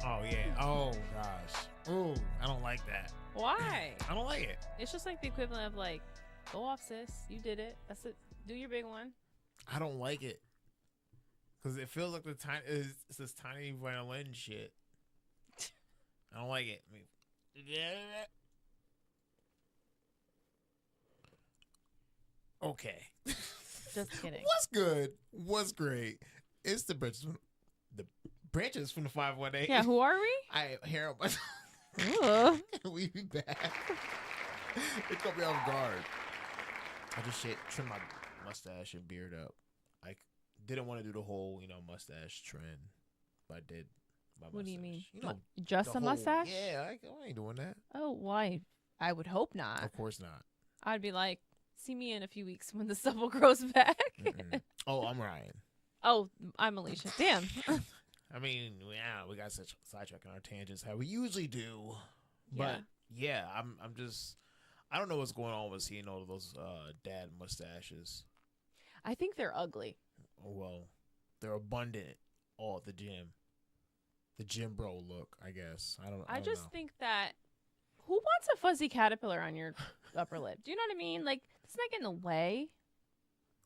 Oh yeah. Oh gosh. Ooh, I don't like that. Why? I don't like it. It's just like the equivalent of like, go off, sis. You did it. That's it. Do your big one. I don't like it because it feels like it's this tiny violin shit. I don't like it. I mean, okay. Just kidding. What's good? What's great? It's the branches from the 518. Yeah, who are we? I hear Ugh. we be back. It caught me off guard. I just trim my mustache and beard up. I didn't want to do the whole, mustache trend, but I did my mustache. What do you mean? You know, Just the a whole- mustache? Yeah, I ain't doing that. Oh, why? I would hope not. Of course not. I'd be like, see me in a few weeks when the stubble grows back. Mm-mm. Oh, I'm Ryan. Oh, I'm Alicia. Damn. I mean, yeah, we got such sidetrack on our tangents how we usually do. But yeah, I'm just I don't know what's going on with seeing all of those dad mustaches. I think they're ugly. Well, they're abundant all at the gym. The gym bro look, I guess. I don't just know. think that who wants a fuzzy caterpillar on your upper lip? Do you know what I mean? Like, doesn't that get in the way?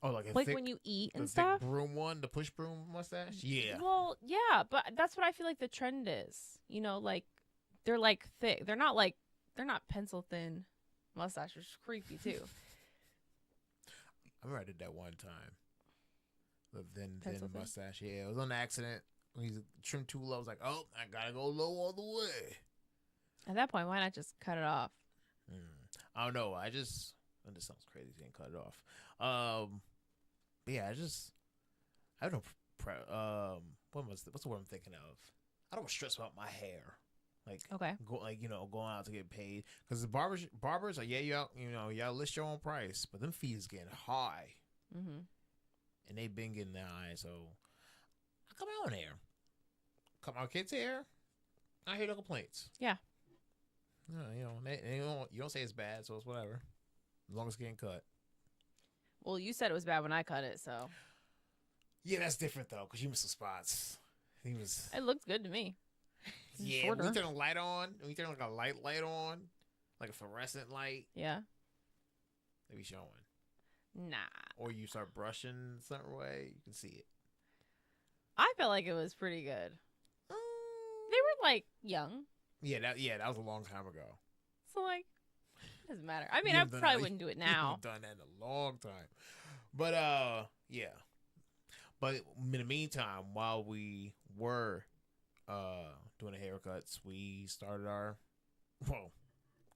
Oh, like a Like thick, when you eat the and thick stuff? broom one, the push broom mustache. Yeah. Well, yeah, but that's what I feel like the trend is. You know, like they're like thick. They're not pencil thin mustaches. Which is creepy too. I remember I did that one time. The thin Pencil thin? mustache. Yeah, it was on accident. When he's trimmed too low, I was like, oh, I gotta go low all the way. At that point, why not just cut it off? I don't know. This sounds crazy saying cut it off. But yeah, I don't know. What's the word I'm thinking of? I don't stress about my hair. Like, Okay. going out to get paid. Because the barbers are, y'all list your own price, but them fees getting high. Mm-hmm. And they been getting high, so I come out here. Come our kids' hair. I hear no complaints. Yeah. You don't say it's bad, so it's whatever. As long as it's getting cut. Well, you said it was bad when I cut it, so Yeah, that's different though, because you missed some spots. He was. it looks good to me. Yeah, shorter. when you turn a light on, when you turn like a light on, like a fluorescent light, Yeah. they be showing. Nah. Or you start brushing a certain way, you can see it. I felt like it was pretty good. They were like young, Yeah, that was a long time ago. so like it doesn't matter. I mean, You I haven't done probably that- wouldn't do it you now. haven't done that in a long time. But yeah. But in the meantime, while we were doing the haircuts, we started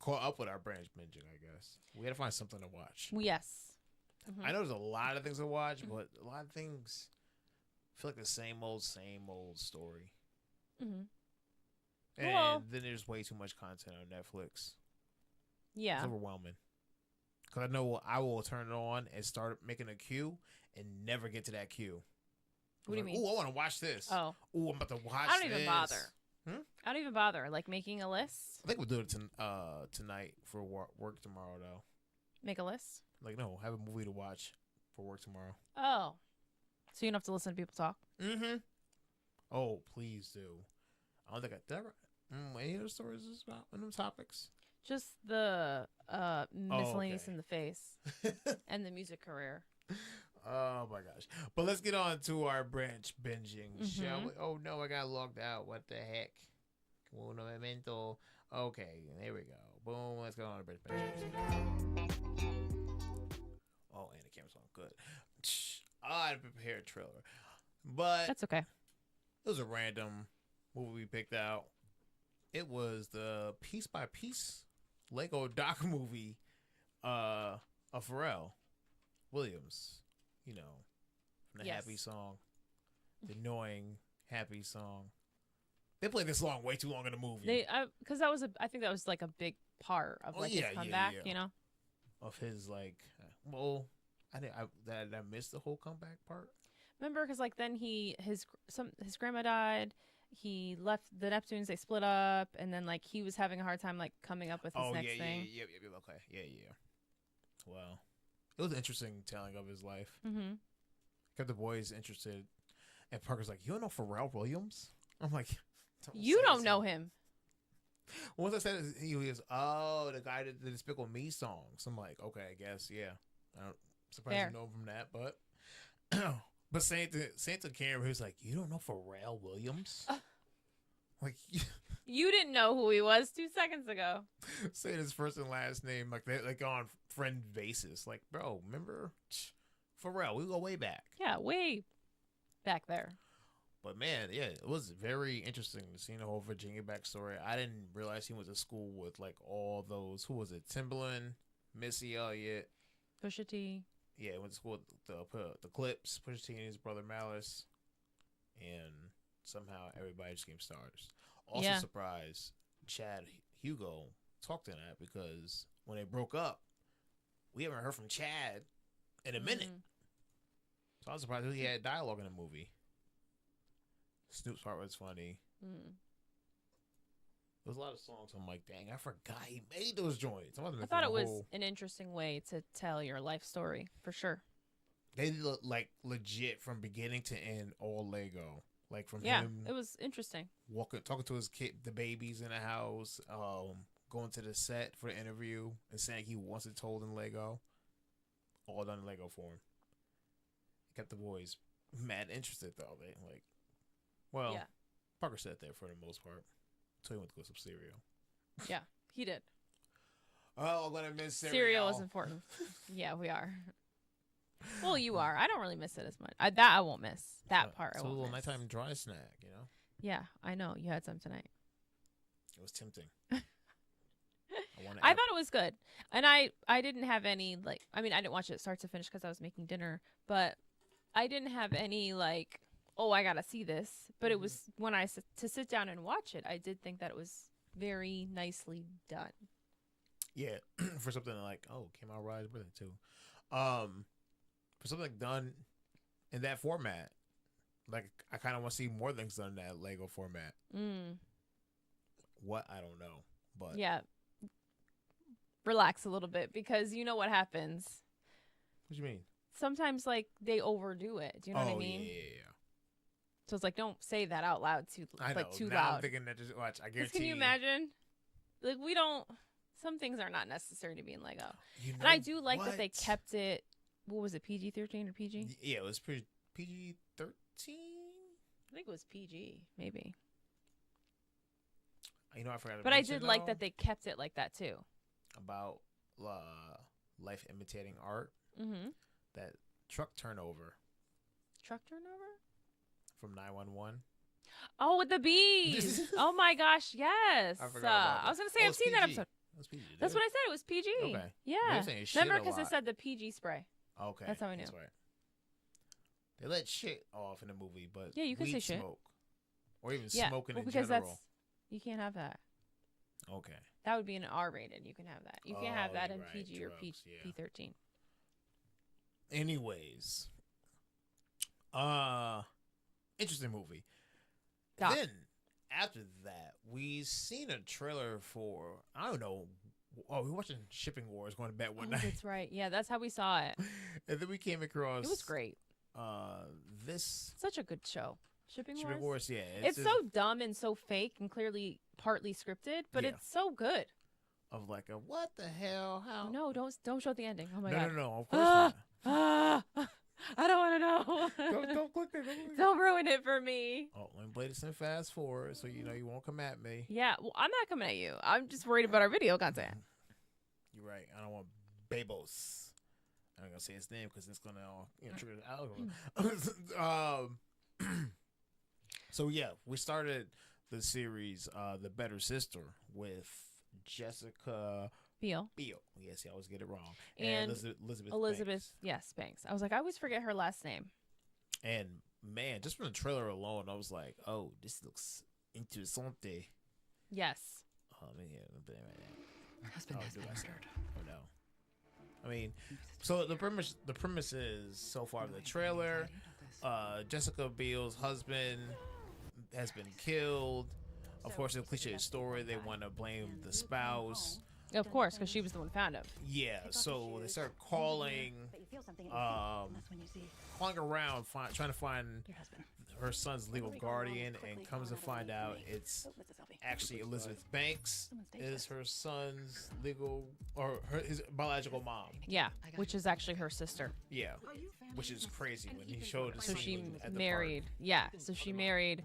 caught up with our branch binging, I guess. We had to find something to watch. Yes. Mhm. I know there's a lot of things to watch, but a lot of things feel like the same old story. Mhm. And Well- then there's way too much content on Netflix. Yeah. It's overwhelming. Because I know I will turn it on and start making a queue and never get to that queue. What do you mean? Oh, I want to watch this. Oh, Oh, I'm about to watch I don't even bother. Hmm? I don't even bother. Like making a list. I think we'll do it tonight for work tomorrow, though. Make a list. Like, no, have a movie to watch for work tomorrow. Oh, so you don't have to listen to people talk. Mm-hmm. Oh, please do. I don't think I ever. Any other stories about one of them topics? Just the miscellaneous okay. in the face and the music career. Oh my gosh! But let's get on to our branch binging, shall Mhm. we? Oh no, I got logged out. What the heck? Uno momento. Okay, there we go. Boom. Let's go on to branch binging. Oh, and the camera's on. Good. I had to prepare a trailer, but That's okay. it was a random movie we picked out. It was the Piece by Piece Lego doc movie of Pharrell Williams. You know, from the Yes. Happy song, the annoying Happy song. They played this song way too long in the movie. Because I think that was like a big part of like his comeback. You know. Of his well, did I miss the whole comeback part? Remember, because like then his grandma died. He left the Neptunes. They split up, and then like he was having a hard time like coming up with his next thing. Yeah, okay, yeah. Well, it was an interesting telling of his life. Mm-hmm. Kept the boys interested, and Parker's like, "You don't know Pharrell Williams?" I'm like, You don't know him. Once I said it, he was, oh, the guy that did the Despicable Me songs. I'm like, okay, I guess, yeah. I'm surprised Fair. you know him from that, but saying to Cameron, he was like, you don't know Pharrell Williams? Like, You didn't know who he was 2 seconds ago. saying his first and last name like on friend basis. Like, bro, remember Pharrell? We go way back. Yeah, way back there. But man, yeah, it was very interesting to see the whole Virginia backstory. I didn't realize he went to school with like all those. Who was it? Timbaland, Missy Elliott, Pusha T. Yeah, he went to school with the Clips, Pusha T and his brother Malice, and somehow everybody just became stars. Also surprised Chad Hugo talked in that because when they broke up, we haven't heard from Chad in a minute. So I was surprised he had dialogue in the movie. Snoop's part was funny. There's a lot of songs. I'm like, dang, I forgot he made those joints. I thought it was an interesting way to tell your life story, for sure. They did like legit from beginning to end, all Lego. Like from him. Yeah, it was interesting. Talking to his kid, the babies in the house, going to the set for the interview and saying he wants it told in Lego. All done in Lego form. Kept the boys mad interested though. They like, well, yeah. Parker sat there for the most part. So he went to go some cereal. Yeah, he did. Oh, I'm gonna miss cereal. Cereal is important. Yeah, we are. Well, you are. I don't really miss it as much. I won't miss that part. It's a little nighttime dry snack, you know. Yeah, I know. You had some tonight. It was tempting. I thought it was good, and I didn't have any like. I mean, I didn't watch it start to finish because I was making dinner, but I didn't have any like. Oh, I gotta see this. But it was when to sit down and watch it, I did think that it was very nicely done. Yeah, for something like came out right with it too. For something like done in that format, like I kind of want to see more things done in that Lego format. What I don't know, but yeah, relax a little bit because you know what happens. What do you mean? Sometimes like they overdo it. Do you know what I mean? Yeah. So it's like, don't say that out loud too now loud. I'm thinking that just watch. I guarantee. Can you imagine? Like we don't. Some things are not necessary to be in Lego. You know and I do like that they kept it. What was it? PG-13 or PG? Yeah, it was PG-13. I think it was PG, maybe. You know, I forgot. But I did like that they kept it like that too. About life imitating art. That truck turnover. Truck turnover. From 911. Oh, with the bees. Oh my gosh, yes. I forgot about I was gonna say I've seen that episode. That's what I said. It was PG. Okay. Yeah. Remember, because it said the PG spray. Okay. That's how I knew. That's right. They let shit off in the movie, but yeah, you can say shit. Smoke, or even smoking in because general. You can't have that. Okay. That would be an R-rated. You can have that. You can't have that in PG or P13. Anyways, interesting movie. Yeah. Then after that, we seen a trailer for we were watching Shipping Wars going to bed one night. That's right. Yeah, that's how we saw it. And then we came across. It was great. This such a good show. Shipping Wars. Yeah, it's so dumb and so fake and clearly partly scripted, but it's so good. Of like what the hell? How? No, don't show the ending. Oh my god. No, of course not. I don't want to know. Don't click it. Don't ruin it for me. Oh, let me play this in fast forward so you know you won't come at me. Yeah, well, I'm not coming at you. I'm just worried about our video content. You're right. I don't want Babos. I'm not gonna say his name because it's gonna trigger the algorithm. So yeah, we started the series, The Better Sister, with Jessica Biel. Yes, I always get it wrong. And Elizabeth Banks. Yes, Banks. I was like, I always forget her last name. And man, just from the trailer alone, I was like, oh, this looks interessante. Yes. Oh man, Her husband has been murdered. Oh no. I mean, so the premise is so far the trailer, Jessica Biel's husband has been killed. Of course, the cliche story, they want to blame the spouse. Of course, because she was the one who found him. Yeah, so they start calling around, trying to find her son's legal guardian, and comes to find out it's actually Elizabeth Banks is her son's legal or his biological mom. Yeah, which is actually her sister. Yeah, which is crazy when he showed the So she scene at the married. park. Yeah, so she married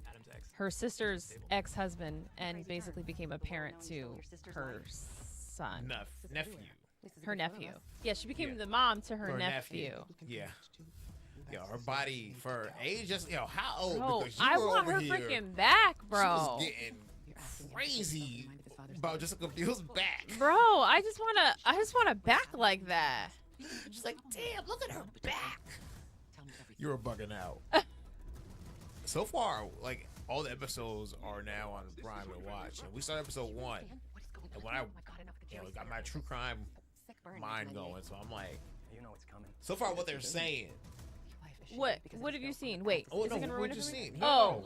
her sister's ex-husband and basically became a parent to her son, Nephew. her nephew. Yeah, she became Yeah. the mom to her Her nephew. Yeah. Yo, her body for her age, just how old? Bro, Because you I were want over her here, freaking back, She bro. was getting crazy about Jessica Biel's back. Bro, I just want a back like that. She's like, damn, look at her back. You're bugging out. So far, like all the episodes are now on Prime to watch, and we started episode 1. And when I, got my true crime mind going, so I'm like, so far what they're saying. What have you seen? Wait, Oh is no, it gonna what ruin you it for me? seen? Oh,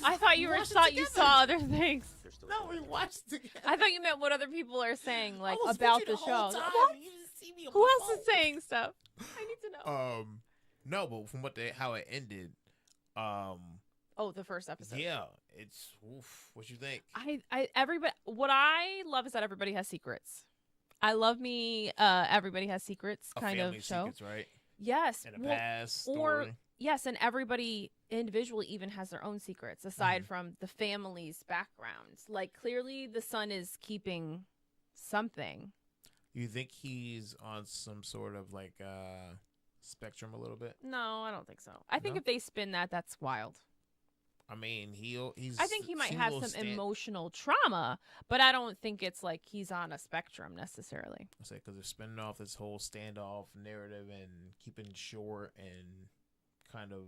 I thought you watched it thought you together. saw other things. No, we watched together. I thought you meant what other people are saying, like I was about with the you whole show. time. What? You didn't see me on Who my else phone. is saying stuff? I need to know. No, but from how it ended, Oh, the first episode. yeah, it's what you think? Everybody. What I love is that everybody has secrets. I love me. Everybody has secrets A kind family of show. secrets, right? Yes. And a past or story. yes, and everybody individually even has their own secrets aside from the family's backgrounds. Like clearly, the son is keeping something. You think he's on some sort of like spectrum a little bit? No, I don't think so. I think No? if they spin that, that's wild. I mean, he's. I think he might seems a have little some emotional trauma, but I don't think it's like he's on a spectrum necessarily. I say because they're spinning off this whole standoff narrative and keeping it short and kind of.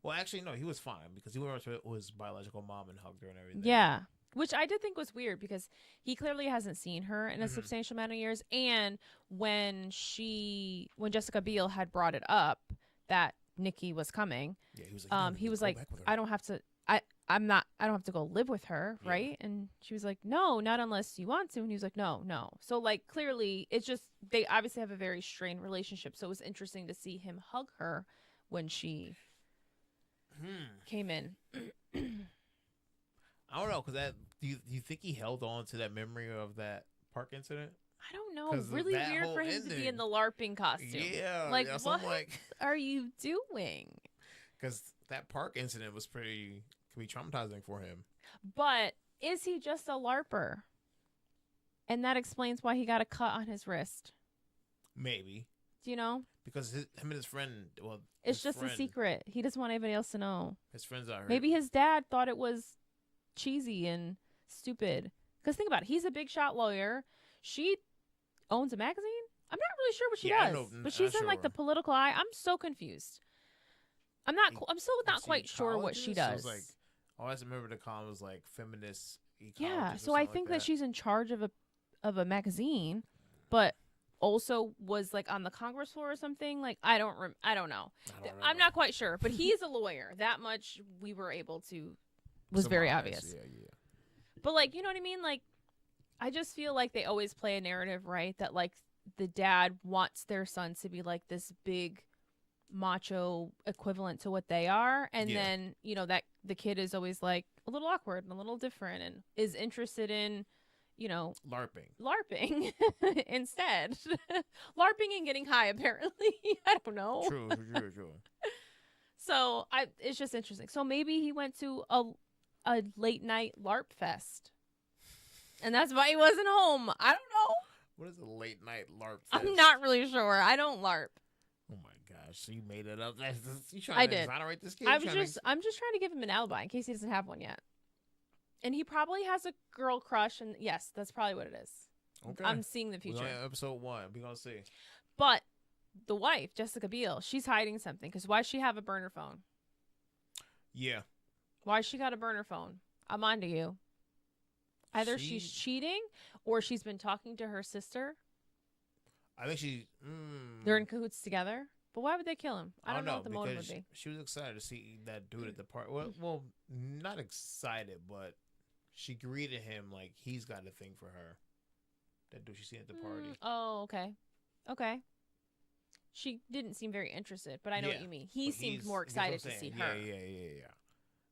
Well, actually, no, he was fine because he went over to his biological mom and hugged her and everything. Yeah. Which I did think was weird because he clearly hasn't seen her in a Mhm. substantial amount of years. And when Jessica Biel had brought it up that Nikki was coming, Yeah, he was like, he was like, I don't have to, I don't have to go live with her. Yeah. Right. And she was like, no, not unless you want to. And he was like, no. So like, clearly it's just, they obviously have a very strained relationship. So it was interesting to see him hug her when she came in. I don't know, because do you think he held on to that memory of that park incident? I don't know. 'Cause of Really that weird whole for him to be ending. in the LARPing costume. Yeah, Like, yeah, so I'm what like, are you doing? because that park incident was could be traumatizing for him. But is he just a LARPer? And that explains why he got a cut on his wrist. Maybe Do you know? because him and his friend. Well, It's his just friend, a secret. He doesn't want anybody else to know. His friends out here. Maybe his dad thought it was cheesy and stupid. Because think about it. He's a big shot lawyer. She owns a magazine. I'm not really sure what she Yeah, I does. know- But she's I'm in like the sure. political eye. I'm so confused. I'm still not Was he quite sure what she ecologist? does. So it was like, I always remember the column was like feminist. Yeah, ecologist or so I something think like that she's in charge of a magazine, but also was like on the Congress floor or something. Like I don't know. I don't I'm remember. not quite sure, but he's a lawyer. That much we were able to was very Surmise, obvious. Yeah. But like, you know what I mean? Like I just feel like they always play a narrative, right? That like the dad wants their son to be like this big macho equivalent to what they are, and Yeah. then that the kid is always like a little awkward and a little different and is interested in LARPing instead. LARPing and getting high, apparently. I don't know. True. So it's just interesting. So maybe he went to a late night LARP fest, and that's why he wasn't home. I don't know. What is a late night LARP fest? I'm not really sure. I don't LARP. Oh my gosh! So you made it up. You trying I to did. exonerate this kid? I'm just trying to give him an alibi in case he doesn't have one yet. And he probably has a girl crush, and yes, that's probably what it is. Okay. I'm seeing the We're future. only on episode 1. We're gonna see. But the wife, Jessica Biel, she's hiding something. Because why she have a burner phone? Yeah. Why she got a burner phone? I'm on to you. Either she's cheating or she's been talking to her sister. I think she. They're in cahoots together. But why would they kill him? I don't know what the motive would because be. she was excited to see that dude at the party. Well, not excited, but she greeted him like he's got a thing for her. That dude she seen at the party. Oh, okay. Okay. She didn't seem very interested, but I know what Yeah, you mean. He but seemed he's- more that's what I'm excited to see saying. her. Yeah.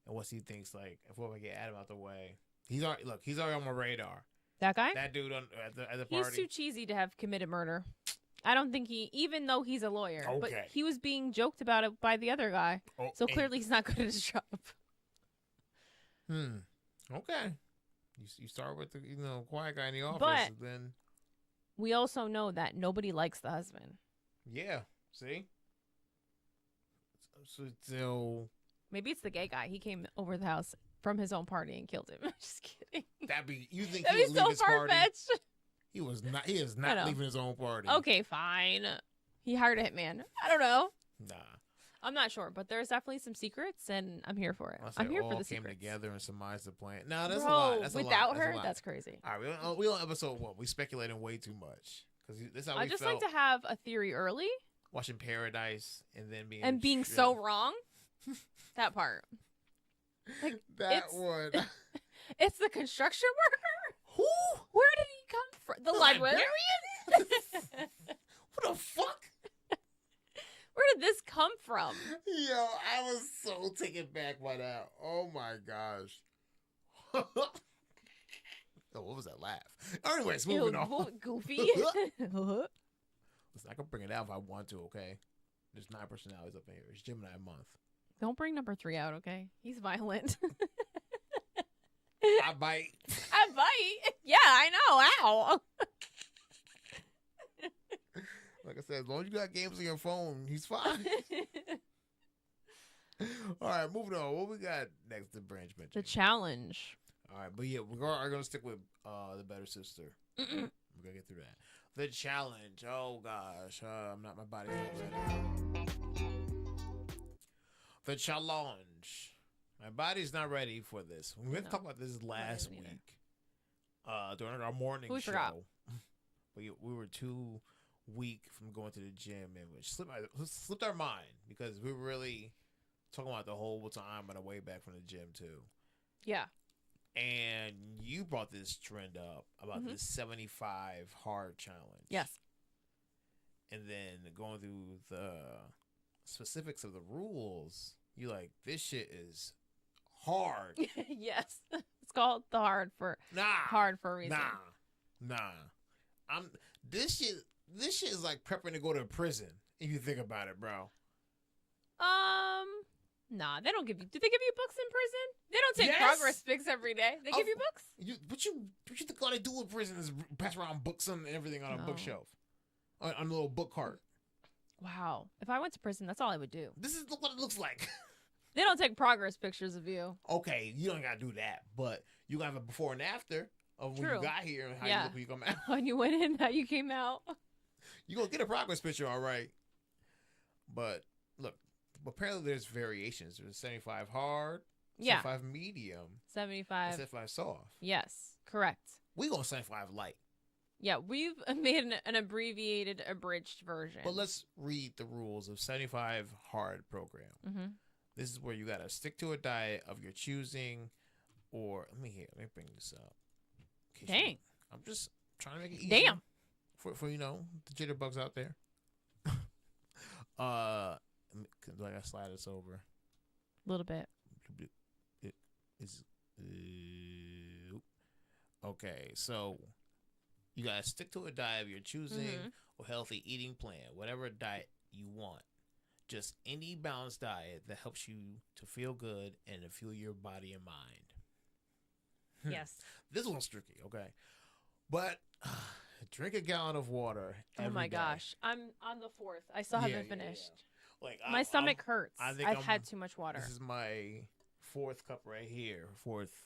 And what he thinks, like, if we get Adam out the way, he's already on my radar. That guy? That dude at the He's party. too cheesy to have committed murder. I don't think even though he's a lawyer, but Okay. he was being joked about it by the other guy. Oh, So and- clearly he's not good at his job. Okay. You start with the quiet guy in the office, But- and then We also know that nobody likes the husband. yeah. See. So Maybe it's the gay guy. He came over the house from his own party and killed him. Just kidding. you think That'd he be would so leave his far party? fetched. He is I not know. leaving his own party. Okay, fine. He hired a hitman. I don't know. Nah. I'm not sure, but there's definitely some secrets, and I'm here for it. Unless I'm they here all for the came secrets. together and surmised the plan. No, that's a Bro, lot. That's a lot. without That's a her, lot. that's crazy. All right, we on episode 1. We speculating way too much because this is how I we just felt like to have a theory early watching Paradise and then being so wrong. That part. Like, that it's- one. It's the construction worker. Who? Where did he come from? The librarian. What the fuck? Where did this come from? Yo, I was so taken back by that. Oh my gosh. Oh, what was that laugh? Anyways, moving Ew, on. Goofy. Listen, I can bring it out if I want to, okay? There's 9 personalities up in here. It's Gemini month. Don't bring number 3 out, okay? He's violent. I bite. I bite. Yeah, I know. Ow. Like I said, as long as you got games on your phone, he's fine. All right, moving on. What we got next to Branch mention? The challenge. All right, but yeah, we're going to stick with the better sister. We're going to get through that. The challenge. Oh, gosh. I'm not my body. The challenge. My body's not ready for this. We No. talked about this last really week during our morning We show. forgot. We were too weak from going to the gym, and which slipped our mind because we were really talking about the whole time on the way back from the gym too. Yeah. And you brought this trend up about Mhm. this 75 hard challenge. Yes. And then going through the specifics of the rules, you like, this shit is hard. Yes. It's called the hard for a reason. Nah. This shit is like prepping to go to prison if you think about it, bro. Nah, they don't give you. Do they give you books in prison? They don't take Yes! progress pics every day. They give you books. What you think all they do in prison is pass around books and everything on a No. bookshelf, on a little book cart. Wow. If I went to prison, that's all I would do. This is what it looks like. They don't take progress pictures of you. Okay, you don't gotta do that, but you gotta have a before and after of when True. you got here and how you Yeah. look when you come out. When you went in, how you came out. You gonna get a progress picture, all right. But look, apparently there's variations. There's 75 hard, Yeah. 75 medium, 75. 75 soft. Yes. Correct. We gonna 75 light. Yeah, we've made an abbreviated, abridged version. But let's read the rules of 75 hard program. Mm-hmm. This is where you gotta stick to a diet of your choosing, or let me bring this up. In case Dang. I'm just trying to make it easy. Damn. For the jitterbugs out there. Do I gotta slide this over? A little bit. It is okay. So you gotta stick to a diet of your choosing Mhm. or healthy eating plan, whatever diet you want. Just any balanced diet that helps you to feel good and to fuel your body and mind. Yes. This one's tricky, okay? But drink a gallon of water. Oh every my day. gosh. I'm on the 4th. I still Yeah, haven't yeah, finished. Like My stomach hurts. I think I've I'm- had too much water. This is my 4th cup right here, 4th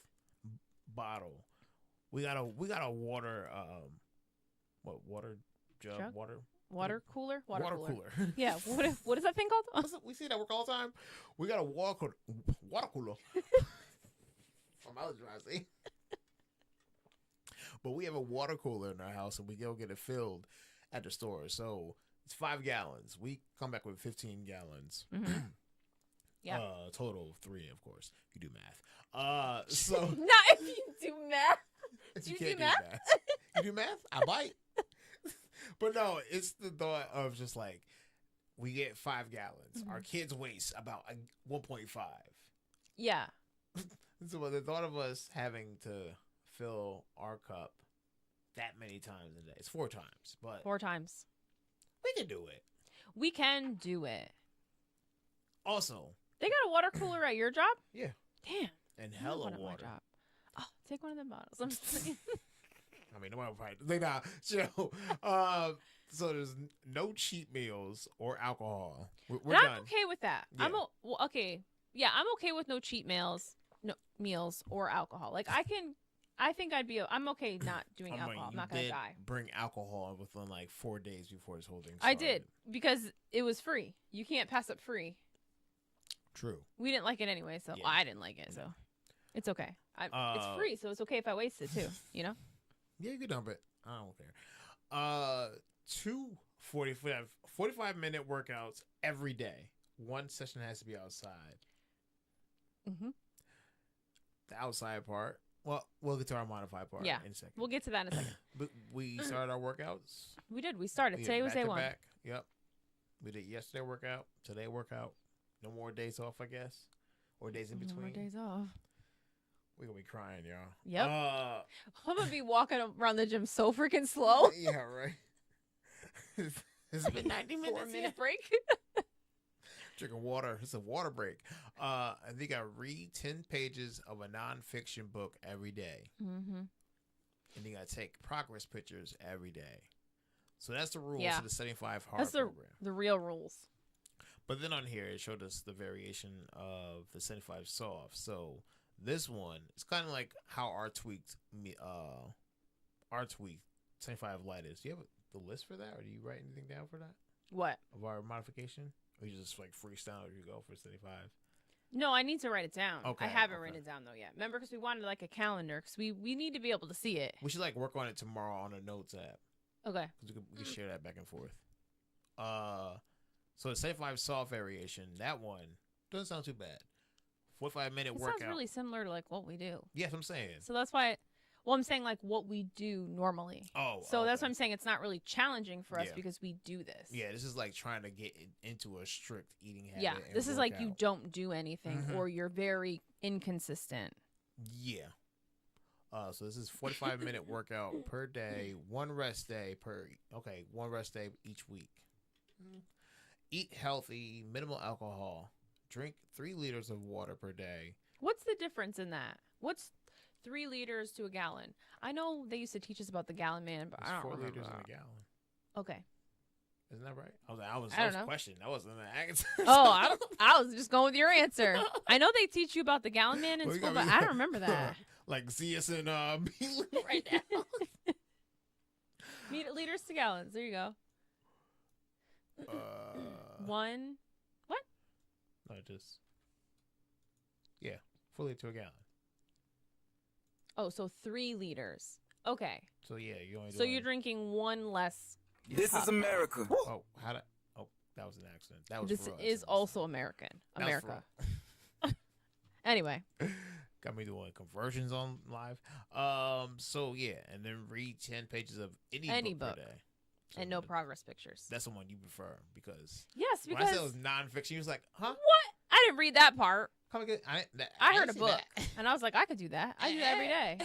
bottle. We got a water water jug? Jug? Water Water cooler? cooler. Yeah. What is that thing called? We see that work all the time. We got a water cooler. From allergy. But we have a water cooler in our house, and we go get it filled at the store. So it's 5 gallons. We come back with 15 gallons. Mhm. Yeah. Total of 3, of course. You do math. So Not if you do math. if Do you can't do math? You do math? I bite. But no, it's the thought of just like we get 5 gallons. Our kids waste about 1.5. Yeah. So the thought of us having to fill our cup that many times a day, it's 4 times, but 4 times. we can do it. We can do it. Also, They got a water cooler at your job? Yeah. Damn. and I hella want it at my water. job. Oh, take one of them bottles. I'm just saying. I mean, nobody probably they not. So there's no cheat meals or alcohol. We're And done. I'm okay with that. Yeah. Well, okay. Yeah, I'm okay with no cheat meals or alcohol. Like I think I'm okay not doing I mean, alcohol. I'm you not gonna did die. bring alcohol within like 4 days before this whole thing I started. did because it was free. You can't pass up free. True. We didn't like it anyway, so Yeah. well, I didn't like it, so it's okay. It's free, so it's okay if I waste it too. You know. Yeah, you can dump it. I don't care. 2 45-minute workouts every day. One session has to be outside. Mhm. The outside part. Well, we'll get to our modified part Yeah. in a second. We'll get to that in a second. But we started our workouts. We did. We started. Yeah, Today was back day to 1. back. Yep. We did yesterday workout, today workout. No more days off, I guess, or days in No more between. days off. We're gonna be crying, y'all. Yep. I'm gonna be walking around the gym so freaking slow. Yeah, right. It's been 90 minutes. 4-minute break. Drinking water. It's a water break. I think I read 10 pages of a nonfiction book every day. Mm-hmm. And then I take progress pictures every day. So that's the rules Yeah. of the 75 hard That's program. the real rules. But then on here, it showed us the variation of the 75 soft. So this one, it's kind of like how our tweaked 75 light is. Do you have the list for that, or do you write anything down for that What? of our modification, or you just like freestyle as you go for 75? No, I need to write it down. Okay, I haven't okay. written it down though yet. Remember, because we wanted like a calendar, because we need to be able to see it. We should like work on it tomorrow on a notes app. Okay. Because we can share that back and forth. So the 75 soft variation, that one doesn't sound too bad. 45-minute It workout. sounds really similar to like what we do. Yes, I'm saying. So that's why. Well, I'm saying like what we do normally. Oh, So that's okay. why I'm saying it's not really challenging for us Yeah. because we do this. Yeah, this is like trying to get into a strict eating habit. Yeah. and This is like you workout. don't do anything Mhm. or you're very inconsistent. Yeah. So this is 45-minute workout per day, one rest day each week. Eat healthy, minimal alcohol. Drink 3 liters of water per day. What's the difference in that? What's 3 liters to a gallon? I know they used to teach us about the gallon man, but It's I don't 4 remember. liters in a gallon. Okay. Isn't that right? I was I don't know. questioning. That wasn't an answer. Oh, I was just going with your answer. I know they teach you about the gallon man in Well, you school, got but me- I don't remember that. Like see us in B right now. Liters to gallons. There you go. 1. No, just 4 liters to a gallon. Oh, so 3 liters. Okay. So yeah, you only. So you're drinking 1 less. This cup. is America. Oh, that was an accident. That was This for us. is also American. That was for America. Anyway. Got me doing conversions on live. So yeah, and then read 10 pages of any book book. per day. So And no progress pictures. That's the one you prefer because Yes, when I because said it was nonfiction, you was like, huh? what? I didn't read that part. Come again? I heard a didn't see book, that. and I was like, I could do that. I do that every day.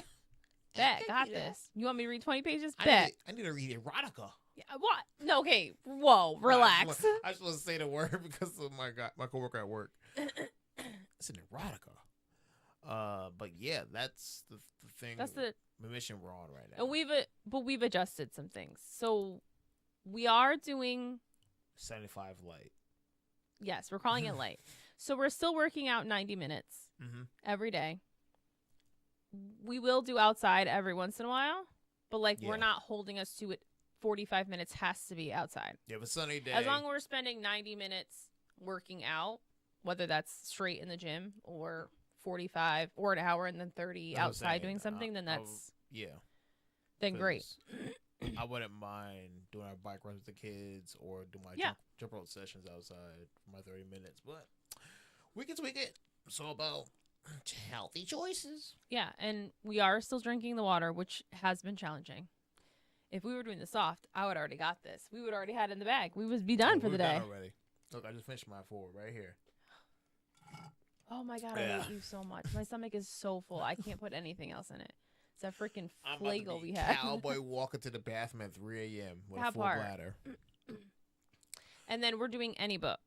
Bet, got this. You want me to read 20 pages? I Bet. need to read erotica. Yeah, what? No, okay. Whoa, relax. I just want to say the word because of my coworker at work. It's an erotica. But yeah, that's the thing. That's the mission we're on right now. and we've adjusted some things. So we are doing 75 light. yes, we're calling it light. So we're still working out 90 minutes Mm-hmm. every day. We will do outside every once in a while, but like Yeah. we're not holding us to it. 45 minutes has to be outside. Yeah, but sunny day. As long as we're spending 90 minutes working out, whether that's straight in the gym or 45 or an hour and then 30 I was outside saying, doing something, then I that's yeah. then great. 'Cause I wouldn't mind doing our bike runs with the kids or do my Yeah. jump rope sessions outside for my 30 minutes. But we can tweak it. It's all about healthy choices. Yeah, and we are still drinking the water, which has been challenging. If we were doing the soft, I would already got this. We would already had it in the bag. We would be done for We the were day. done already. Look, I just finished my 4 right here. Oh my god, I hate you so much. My stomach is so full. I can't put anything else in it. It's that freaking I'm about to flagel be we had. cowboy walking to the bathroom at 3 a.m. with That a full part. bladder. And then we're doing any book.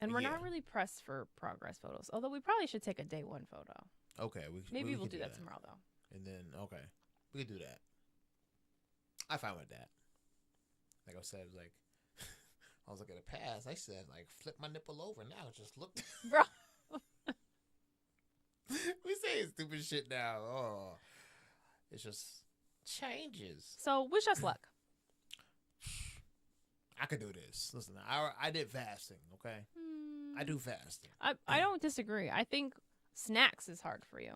And we're Yeah. not really pressed for progress photos. Although we probably should take a day 1 photo. Okay, Maybe we'll can do that tomorrow though. And then we can do that. I fine with that. Like I said, like I was looking at the past. I said like flip my nipple over. Now just look. Bro. We say stupid shit now. Oh, it's just changes. So wish us luck. I could do this. Listen, I did fasting. Okay, I do fasting. I don't disagree. I think snacks is hard for you.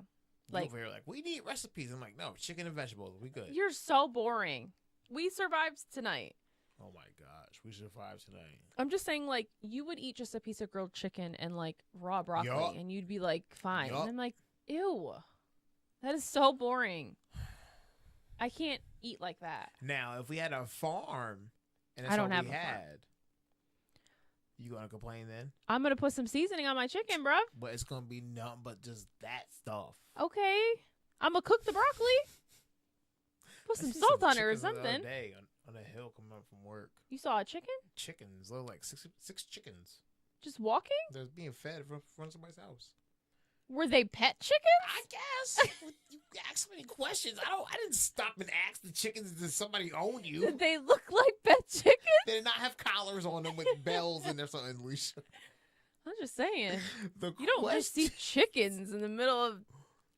Like, Like, over here, like we need recipes. I'm like, no, chicken and vegetables. We good. you're so boring. We survived tonight. Oh my gosh, we survived tonight. I'm just saying, like, you would eat just a piece of grilled chicken and like raw broccoli, Yup. and you'd be like, fine. Yup. And I'm like, ew, that is so boring. I can't eat like that. Now, if we had a farm and I that's don't all have we a farm. had, you gonna complain then? I'm gonna put some seasoning on my chicken, bruv. But it's gonna be nothing but just that stuff. Okay, I'm gonna cook the broccoli. Put I some see salt on it or chickens the other something. day on a hill coming up from work. You saw a chicken Chickens, there were like six chickens. just walking? They're being fed from front of somebody's house. Were they pet chickens? I guess. You ask so many questions. I didn't stop and ask the chickens, did somebody own you? Did they look like pet chickens? They did not have collars on them with bells and there's something, Alicia. I'm just saying. The You don't just see chickens in the middle of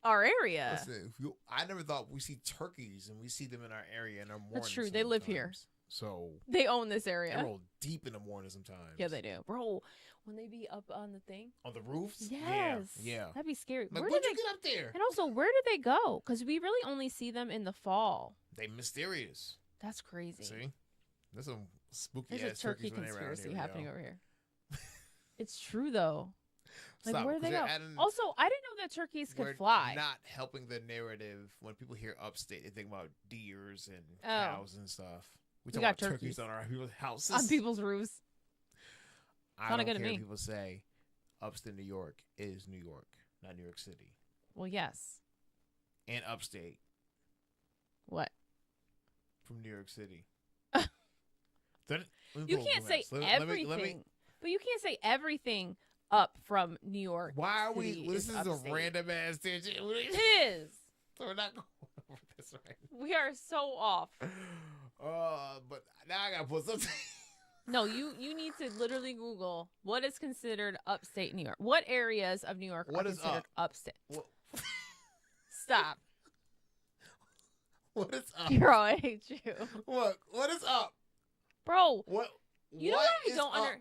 our area. Listen, I never thought we see turkeys and we see them in our area in our morning. That's true. They live here. sometimes. So They own this they area. roll deep in the morning sometimes. Yeah, they do. Bro, when they be up on the thing. On the roofs? Yes. Yeah. That'd be scary. Like, Where where'd did you they get up there? And also, where did they go? Because we really only see them in the fall. They mysterious. That's crazy. See? There's some spooky There's a ass turkey turkeys when they around conspiracy here, happening yo. over here. It's true, though. Like, Stop, where do they 'cause go? they're adding- Also, I didn't know that turkeys we're could fly. not helping the narrative. When people hear upstate, they think about deers and Oh. cows and stuff. We talk got about turkeys. turkeys on our people's houses. On people's roofs. I Sounded don't good to care me. if people say upstate New York is New York, not New York City. Well, yes. And upstate What? from New York City. You can't say everything. But you can't say everything up from New York. Why are City we? This is upstate. a random ass tangent. It is. So we're not going over this right. We are so off. But now I gotta put something. No, you need to literally Google what is considered upstate New York. What areas of New York What are is considered up? upstate? What, Stop. what is up? Bro, I hate you. What is up? Bro, What? you know what what I is don't up? under.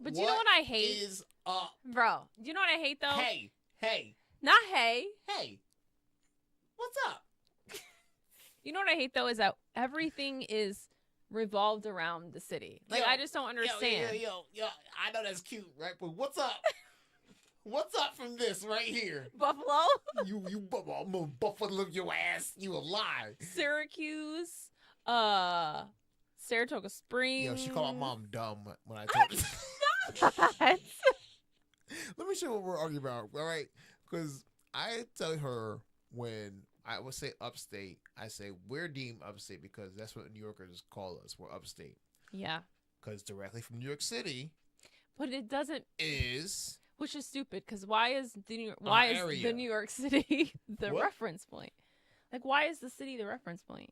But you know what I hate? Is up? Bro, do you know what I hate though? Hey, Not hey. hey. What's up? You know what I hate though is that everything is revolved around the city. Like Yo, I just don't understand. Yo. I know that's cute, right? But what's up? What's up from this right here? Buffalo, I'm gonna buffalo your ass. You a lie. Syracuse, Saratoga Springs. Yo, she called my mom dumb when I told her. What? Let me show you what we're arguing about, all right? Because I tell her when I would say upstate, I say we're deemed upstate because that's what New Yorkers call us. We're upstate. Yeah, Because directly from New York City but it doesn't. is Which is stupid because why is the area. New York City the What? reference point? Like why is the city the reference point?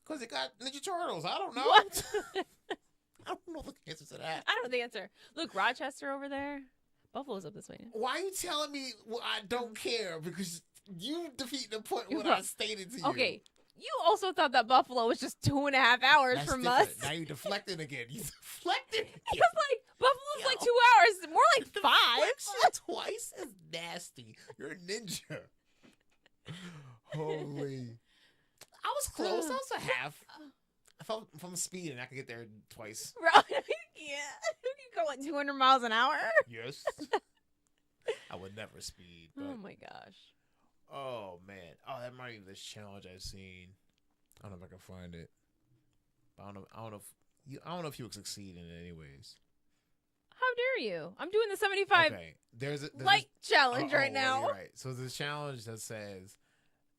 because it got Ninja Turtles. I don't know. What? I don't know the answer to that. I don't know the answer. Look, Rochester over there. Buffalo's up this way. Why are you telling me what I don't care? Because you defeat the point what Well, I stated to you. Okay, you also thought that Buffalo was just 2.5 hours That's from different. us. Now you're deflecting again. You deflecting again. Because like Buffalo's like Yo. 2 hours, more like 5. Deflection twice is nasty. You're a ninja. Holy. I was close. I was a half. If I'm speeding, I could get there twice. Bro, you can't. You go at 200 miles an hour. Yes. I would never speed. But, Oh my gosh. oh, man. Oh, that might be this challenge I've seen. I don't know if I can find it. I don't know if you would succeed in it anyways. dare you? I'm doing the 75 Okay, there's light challenge right now. You're right. So there's a challenge that says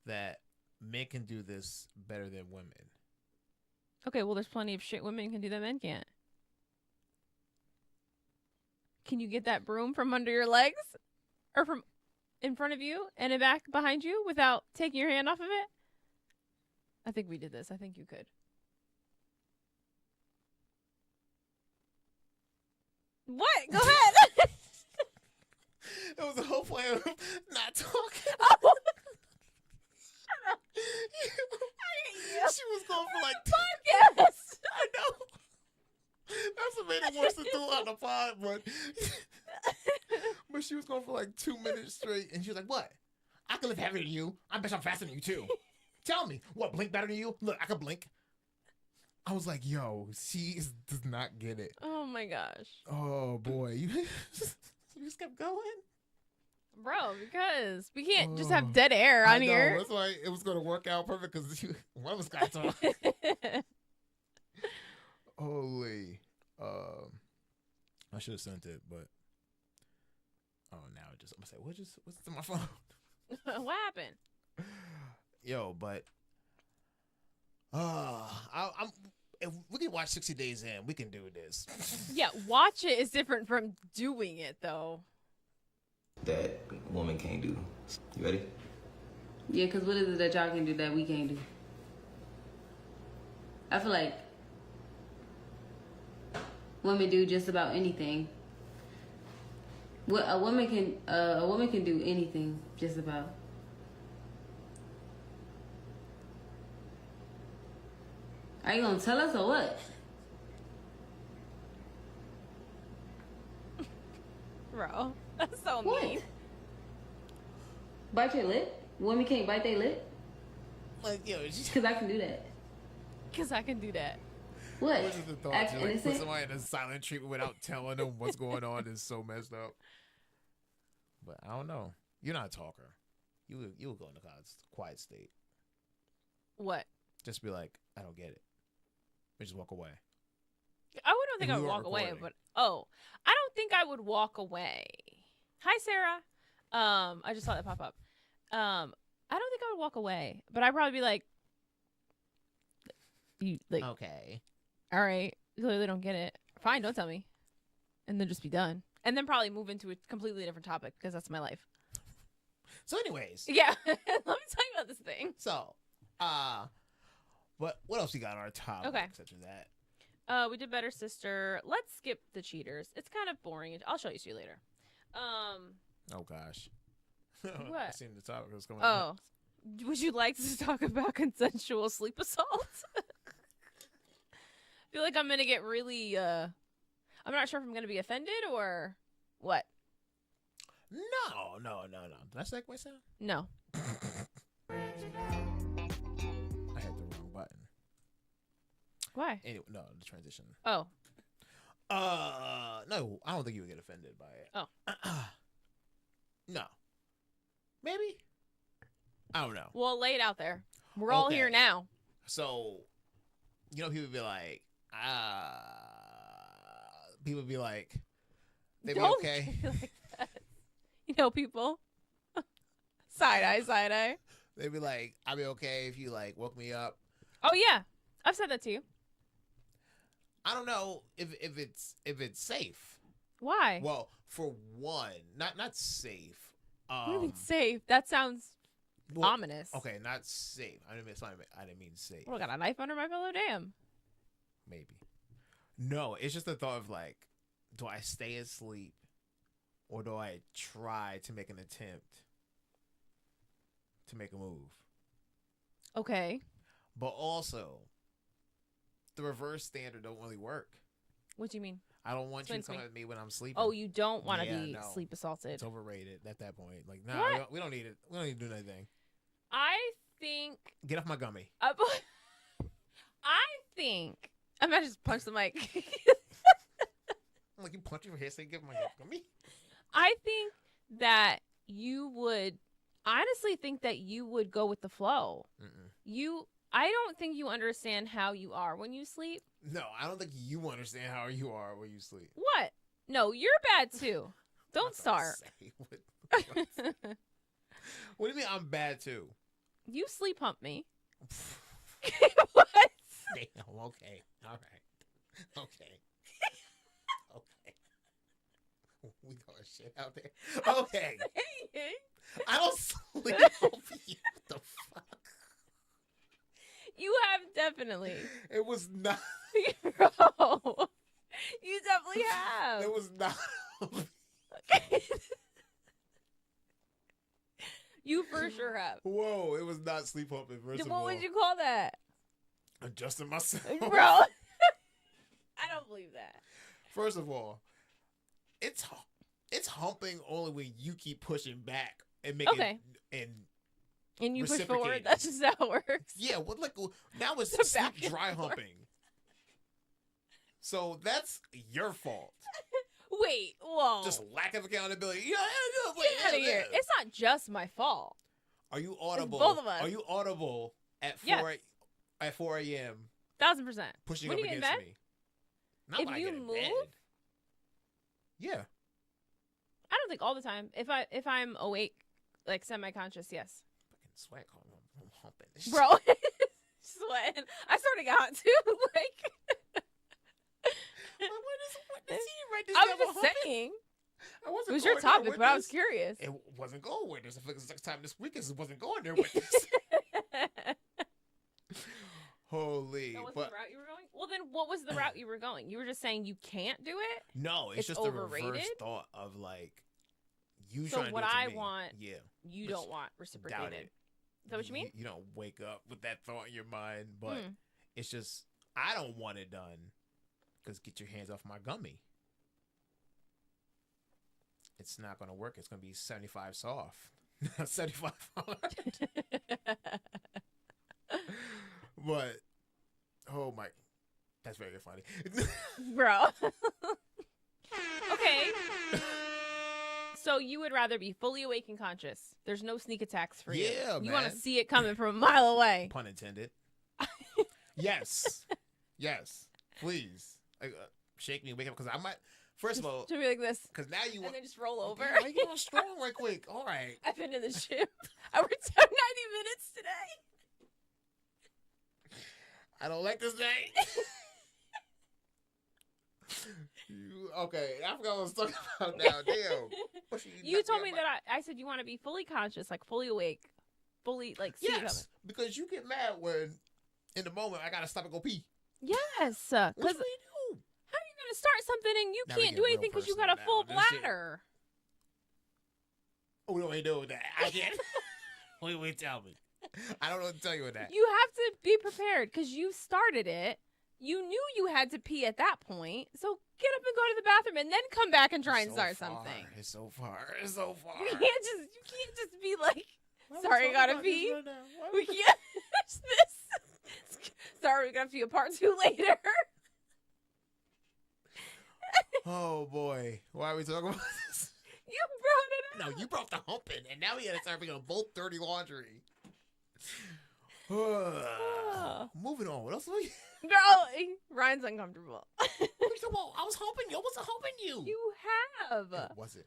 that men can do this better than women. Okay, well, there's plenty of shit women can do that men can't. Can you get that broom from under your legs? Or from in front of you and in back behind you without taking your hand off of it? I think we did this. I think you could. What? Go ahead. It was a whole plan of not talking. Oh. She was going for like Yes. I know. That's what made it worse to do on the pod, but she was going for like 2 minutes straight, and she was like, "What? I can lift heavier than you. I bet I'm faster than you too. Tell me, what? Blink better than you? Look, I can blink." I was like, "Yo, she does not get it." Oh my gosh, Oh boy, you just kept going, bro. Because we can't just have dead air on I know, here. that's why it was going to work out perfect because one of us got to talk. Holy, I should have sent it, but now it just I'm gonna say what's in my phone. What happened? Yo, but I'm if we can watch 60 Days In, we can do this. Yeah, watch it is different from doing it though. That woman can't do. You ready? Yeah, because what is it that y'all can do that we can't do? I feel like women do just about anything. What a woman can do anything, just about. Are you gonna tell us or what? Bro, that's so What? mean. Bite your lip? Women can't bite their lip? Like, yo, Because I can do that. Because I can do that. What? what is the thought? Act You like put innocent? somebody in a silent treatment without telling them what's going on is so messed up. But I don't know. You're not a talker. You would go in a quiet state. What? Just be like, I don't get it. We just walk away. I wouldn't think If I we would weren't walk away, recording. but I don't think I would walk away. Hi, Sarah. I just saw that pop up. I don't think I would walk away, but I'd probably be like, you like, Okay. all right, you clearly don't get it. Fine, don't tell me, and then just be done, and then probably move into a completely different topic because that's my life. So, anyways, Yeah, let me tell you about this thing. so, what else we got on our topic? Okay. Such as that. We did Better Sister. Let's skip the cheaters. It's kind of boring. I'll show you later. Oh gosh. I What? seen the topic was coming. Oh, would you like to talk about consensual sleep assault? I feel like I'm gonna get really. I'm not sure if I'm gonna be offended or what. No. Did I segue sound? No. I hit the wrong button. Why? Anyway, no, the transition. Oh. No, I don't think you would get offended by it. Oh. No. Maybe. I don't know. Well, lay it out there. We're all here Okay. now. So, people be like, people be like, they be Don't okay. be like that. You know, people. Side eye. They be like, I'll be okay if you like woke me up. Oh yeah, I've said that to you. I don't know if it's safe. Why? Well, for one, not safe. What do you mean safe? That sounds well, ominous. Okay, not safe. I didn't mean safe. Well, I got a knife under my pillow. Damn. Maybe. No, it's just the thought of like, do I stay asleep, or do I try to make an attempt to make a move? Okay. But also, the reverse standard don't really work. What do you mean? I don't want you Explain to to come me. at me when I'm sleeping. Oh, you don't want to Yeah, be no. sleep assaulted. It's overrated at that point. Like, nah, What? we don't need it. We don't need to do anything. I think. Get off my gummy. I think. I'm gonna just punch the mic. I'm like, you punch your head, say, get my gummy. I think that you would honestly think that you would go with the flow. Mm-mm. I don't think you understand how you are when you sleep. No, I don't think you understand how you are when you sleep. What? No, you're bad too. Don't start. What do you mean I'm bad too? You sleep hump me. What? Damn, okay. All right. Okay. Okay. We throwing shit out there. Okay. I don't sleep hump you. What the fuck? You have definitely. It was not. Bro. You definitely have. It was not. You for sure have. Whoa, it was not sleep humping. First of What all, would you call that? adjusting myself. Bro. I don't believe that. First of all, it's humping only when you keep pushing back and making And you push forward. reciprocating. That's just how it works. Yeah, well, like now it's The sleep back and dry forth. humping. So that's your fault. Wait, whoa. Just lack of accountability. Yeah, Get out of here. It's not just my fault. Are you audible? both of us. Are you audible at 4 Yes. at 4 a.m. 1000%. pushing When up you get in against bed? me? Not If when I you get in move? bed. Yeah. I don't think all the time. If I'm awake, like semi-conscious, yes. Fucking sweat calling. I'm humping this shit. Bro, sweating. I started to get hot too. Like, What does he write this I down was for just humping? saying. I wasn't It was your going there topic, with but I was this. curious. It wasn't going with this. I feel like the next time this week it wasn't going there with this. Holy. That wasn't But the route you were going? Well, then what was the route you were going? You were just saying you can't do it? no, it's It's just the reverse overrated? thought of like you So trying to what do it to I me. want, Yeah. You Which- don't want Doubt reciprocated. it. Is that what you mean? You don't wake up with that thought in your mind, but Hmm. it's just I don't want it done because get your hands off my gummy. It's not gonna work. It's gonna be 75 soft, 75 hard. But oh my, that's very funny. Bro. Okay. So you would rather be fully awake and conscious. There's no sneak attacks for you. Yeah, You want to man. see it coming from a mile away. Pun intended. Yes, yes. Please, shake me, wake up, because I might. First of all, To be like this. because now you And want. then just roll over. Why you getting all strong right quick? All right. I've been in the gym. I worked out 90 minutes today. I don't like this day. Okay, I forgot what I was talking about now. Damn. You told me that I said you want to be fully conscious, like fully awake, fully like see it coming. Yes, because you get mad when, in the moment, I gotta stop and go pee. Yes, What because you do? how are you gonna start something and you Now we can't get do real anything because you got personal a full now. This shit- bladder? Oh, we don't do with that. I can't. Wait, tell me. I don't know what to tell you with that. You have to be prepared because you started it. You knew you had to pee at that point, so get up and go to the bathroom and then come back and try and So start far. something. It's so far. It's so far. You can't just be like, Why are we sorry, talking gotta about this pee. right now? Why we can't finish this. Sorry, we're gonna have to do a part 2 later. Oh boy, why are we talking about this? You brought it up. No, you brought the humping, and now we gotta start bringing both dirty laundry. Moving on. What else? Were you Girl, Ryan's uncomfortable. talking about? I was humping you. I wasn't humping you. You have. It wasn't.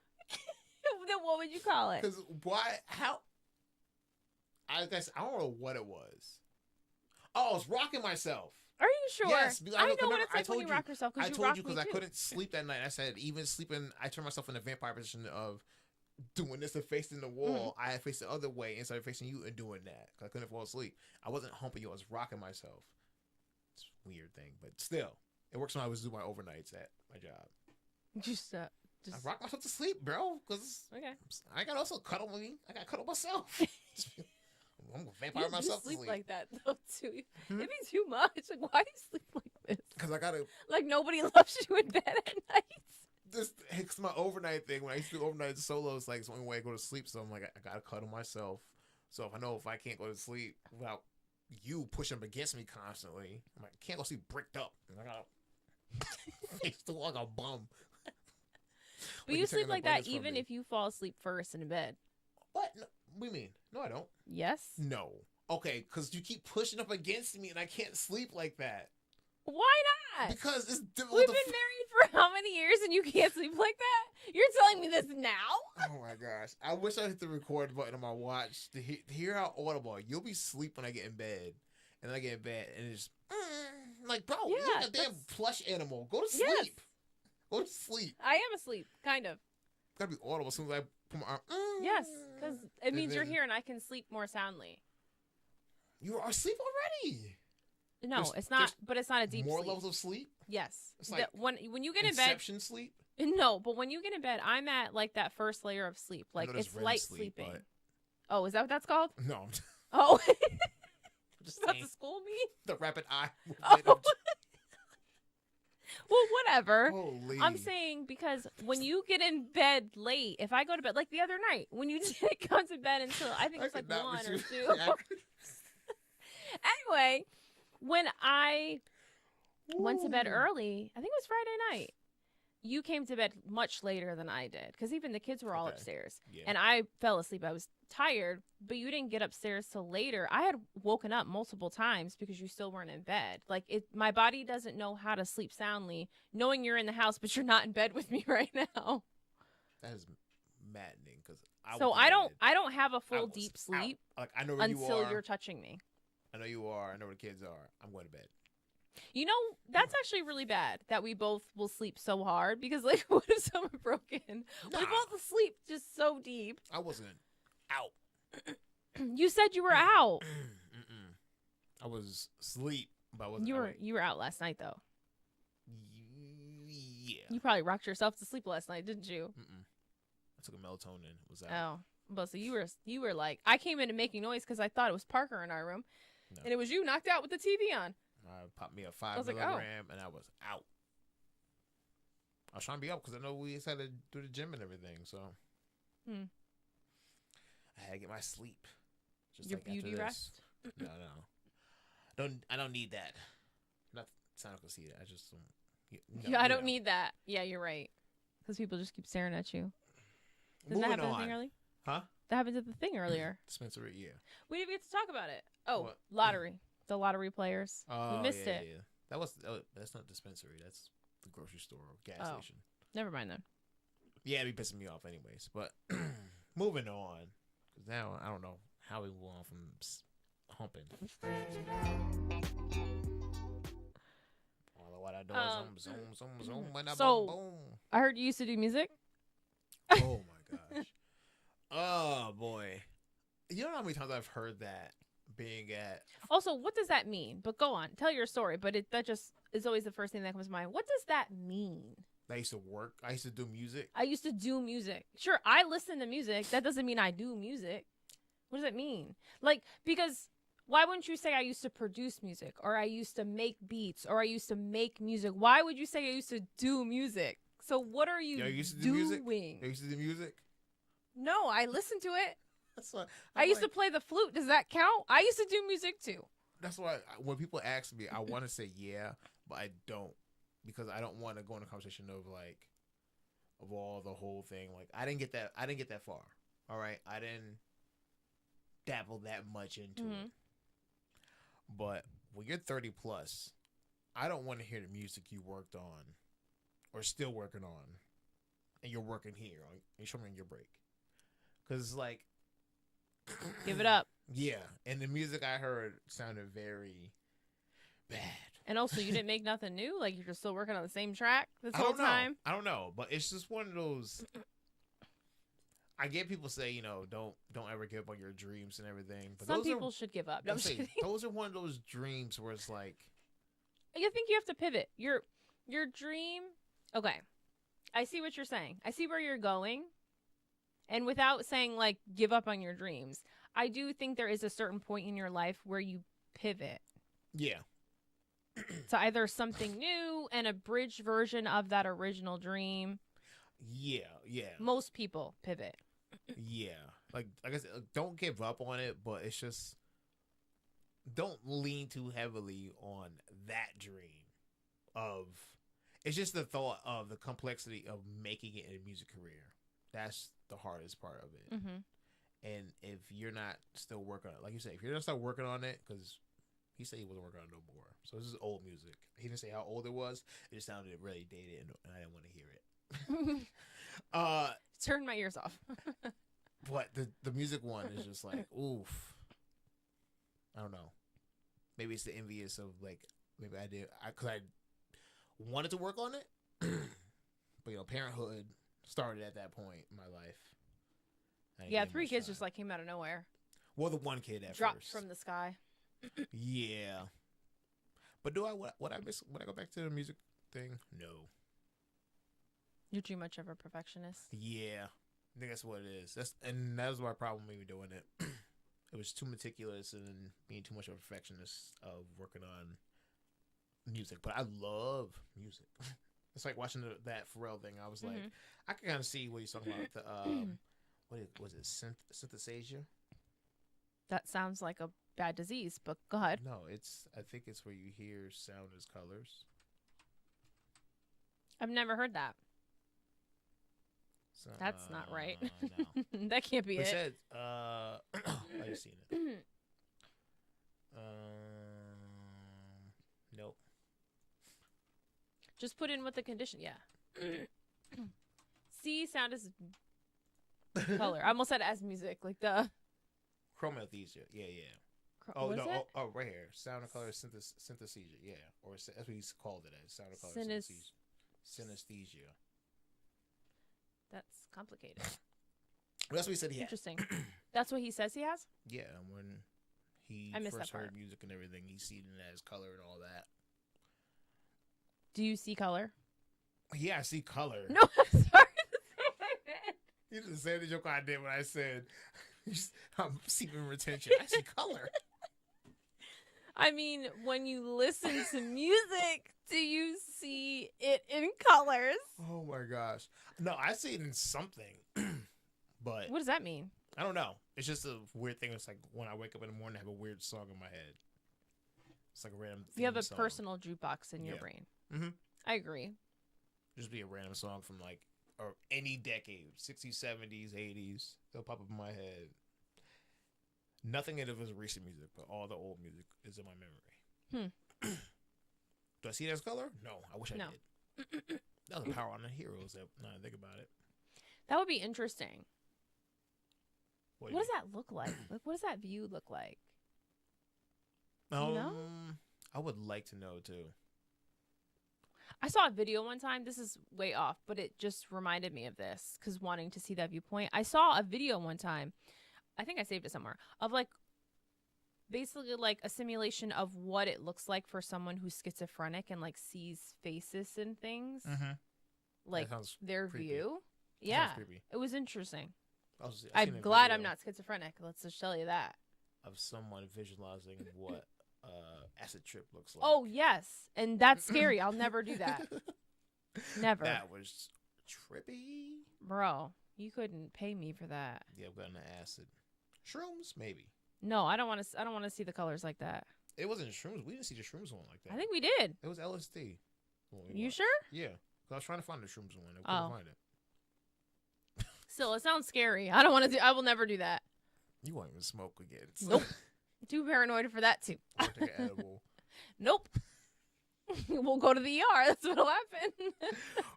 Then what would you call it? Because why? How? I guess I don't know what it was. Oh, I was rocking myself. Are you sure? Yes, because I know remember, what it's I like when told you you- rock yourself I because you told rock you me because I too. couldn't sleep that night. I said even sleeping, I turned myself in the vampire position of doing this and facing the wall. I had faced the other way and started facing you and doing that because I couldn't fall asleep. I wasn't humping you. I was rocking myself. It's a weird thing, but still, it works when I was doing my overnights at my job. Just I rock myself to sleep, bro, because okay. I got also cuddle me. I got to cuddle myself. I'm gonna vampire You do myself to sleep sleep like that though too. Hmm? It'd be too much. Like, why do you sleep like this? because I gotta. Like nobody loves you in bed at night. This it's my overnight thing. When I used to do overnight solos, like it's the only way I go to sleep. So I'm like, I gotta cuddle myself. So if I can't go to sleep without you pushing up against me constantly, I'm like, I can't go sleep bricked up. I gotta face the wall like a bum. But you sleep like that even if you fall asleep first in bed. What? No, what do you mean? No, I don't. Yes. No. Okay, because you keep pushing up against me and I can't sleep like that. Why not? Because it's difficult. We've been married for how many years and you can't sleep like that? You're telling me this now? Oh my gosh! I wish I hit the record button on my watch to hear how audible. You'll be asleep when I get in bed, and then I get in bed and it's like, bro, Yeah, you're a damn plush animal. Go to sleep. Yes. Go to sleep. I am asleep, kind of. Gotta be audible as soon as I put my arm. Yes, because it means you're then- here and I can sleep more soundly. You are asleep already. No, There's- it's not. there's But it's not a deep More sleep. levels of sleep. Yes. It's like when you get in bed. Inception sleep. No, but when you get in bed, I'm at like that first layer of sleep. Like know there's it's REM light sleep, sleeping. but- Oh, is that what that's called? No, I'm Oh, just about saying. to school me? The rapid eye Oh. movement. of- Well, whatever. Holy. I'm saying because when you get in bed late, if I go to bed like the other night, when you didn't come to bed until I think it's like could not 1 or with 2. you. Anyway, when I went to bed early, I think it was Friday night. You came to bed much later than I did because even the kids were all Okay. upstairs. Yeah. And I fell asleep. I was tired, but you didn't get upstairs till later. I had woken up multiple times because you still weren't in bed. Like my body doesn't know how to sleep soundly, knowing you're in the house, but you're not in bed with me right now. That is maddening because So I don't have a full deep sleep Like I know where you until are. you're touching me. I know you are. I know where the kids are. I'm going to bed. You know, that's actually really bad that we both will sleep so hard because, like, what if someone broke in? We Nah. both sleep just so deep. I wasn't out. You said you were out. Mm-mm. I was asleep, but I wasn't. You were out last night though. Yeah. You probably rocked yourself to sleep last night, didn't you? Mm-mm. I took a melatonin. Was out. Oh, but so you were like, I came in and making noise because I thought it was Parker in our room, No. and it was you knocked out with the TV on. I popped me a 5 was like, oh. milligram, and I was out. I was trying to be up because I know we just had to do the gym and everything, so Hmm. I had to get my sleep. Just Your like after beauty this. rest. No. I don't need that. Not sound like I see it. I just don't. Yeah, I don't need that. Yeah, you're right. Because people just keep staring at you. Didn't that Moving happen at the on. thing earlier? Huh? That happened at the thing earlier. Dispensary, yeah. We didn't get to talk about it. Oh, What? lottery. The lottery players. Oh, we missed yeah, it. Yeah. That's not dispensary. That's the grocery store or gas Oh. station. Never mind then. Yeah, it'd be pissing me off anyways. But moving on, because now I don't know how we move on from humping. All what I do is zoom, so- boom. I heard you used to do music. Oh my gosh. Oh boy. You know how many times I've heard that being at Also, what does that mean? But go on, tell your story. But that just is always the first thing that comes to mind. What does that mean? I used to work. I used to do music. I used to do music. Sure, I listen to music. That doesn't mean I do music. What does that mean? Like, because why wouldn't you say I used to produce music or I used to make beats or I used to make music? Why would you say I used to do music? So what are you Yo, you used to do music? doing? I used to do music. No, I listened to it. That's why I used to play the flute. Does that count? I used to do music too. That's why when people ask me, I want to say yeah, but I don't because I don't want to go in a conversation of like of all the whole thing. Like I didn't get that far. All right, I didn't dabble that much into it. But when you're 30 plus, I don't want to hear the music you worked on or still working on, and you're working here and you're showing your break because it's like. Give it up. Yeah, and the music I heard sounded very bad. And also, you didn't make nothing new. Like you're still working on the same track this I whole don't know. time. I don't know, but it's just one of those. I get people say, don't ever give up on your dreams and everything. But Some those people are, should give up. No, I'm I'm saying, kidding. those are one of those dreams where it's like, I think you have to pivot. Your dream. Okay, I see what you're saying. I see where you're going. And without saying like give up on your dreams, I do think there is a certain point in your life where you pivot yeah, to either something new and a bridged version of that original dream. yeah. Most people pivot. Yeah, like I said, don't give up on it, but it's just don't lean too heavily on that dream. It's just the thought of the complexity of making it in a music career. That's the hardest part of it. Mm-hmm. And if you're not still working on it, like you said, if you're not still working on it, because He said he wasn't working on it no more. So this is old music. He didn't say how old it was. It just sounded really dated, and I didn't want to hear it. Turn my ears off. But the music one is just like, oof. I don't know. Maybe it's the envious of like, maybe because I wanted to work on it, but parenthood started at that point in my life. Yeah, 3 kids just like came out of nowhere. Well, the one kid at dropped first from the sky. Yeah, but do I what I miss when I go back to the music thing? No. You're too much of a perfectionist. Yeah, I think that's what it is. That was my problem maybe doing it. It was too meticulous and being too much of a perfectionist of working on music. But I love music. It's like watching that Pharrell thing. I was like, I can kind of see what he's talking about. The what was it? Synthesizer? That sounds like a bad disease, but go ahead. No, I think it's where you hear sound as colors. I've never heard that. So, That's not right. No. That can't be It it. said, I just seen it. Nope. Just put in what the condition. Yeah. See, sound is color. I almost said as music, like the Chromathesia. Yeah. what is it? Oh, right here. Sound and color synesthesia. Yeah, or that's what he's called it as. Sound and color synesthesia. That's complicated. That's what he said he had. Interesting. That's what he says he has? Yeah, when he I missed first that part. heard music and everything, he seen it as color and all that. Do you see color? Yeah, I see color. No, I'm sorry. You just said the joke I did when I said I'm seeking retention. I see color. I mean, when you listen to music, do you see it in colors? Oh my gosh. No, I see it in something. But What does that mean? I don't know. It's just a weird thing. It's like when I wake up in the morning, I have a weird song in my head. It's like a random You have a song. personal jukebox in your Yeah. brain. Mm-hmm. I agree. Just be a random song from like or any decade, 60s, 70s, 80s. They'll pop up in my head. Nothing in it was recent music, but all the old music is in my memory. Do I see it as color? No, I wish I No. did. That was a power on the heroes. Now I think about it. That would be interesting. What What does that look like? Like, what does that view look like? you know? I would like to know too. I saw a video one time. This is way off, but it just reminded me of this because wanting to see that viewpoint. I saw a video one time. I think I saved it somewhere of like basically like a simulation of what it looks like for someone who's schizophrenic and like sees faces and things, like sounds their creepy. view. That Yeah, sounds creepy. it was interesting. I've seen I'm a glad video I'm not schizophrenic. Let's just tell you that. of someone visualizing what acid trip looks like. Oh yes, and that's scary. I'll never do that. Never, That was trippy. bro. You couldn't pay me for that. Yeah, I've gotten the acid. Shrooms, maybe. No, I don't want to. I don't want to see the colors like that. It wasn't shrooms. We didn't see the shrooms one like that. I think we did. It was LSD. You sure? Yeah. 'Cause I was trying to find the shrooms one. I couldn't Oh. find it. Still, it sounds scary. I don't want to do. I will never do that. You won't even smoke again. Nope. Too paranoid for that too. Or take an edible. Nope. We'll go to the ER. That's what'll happen.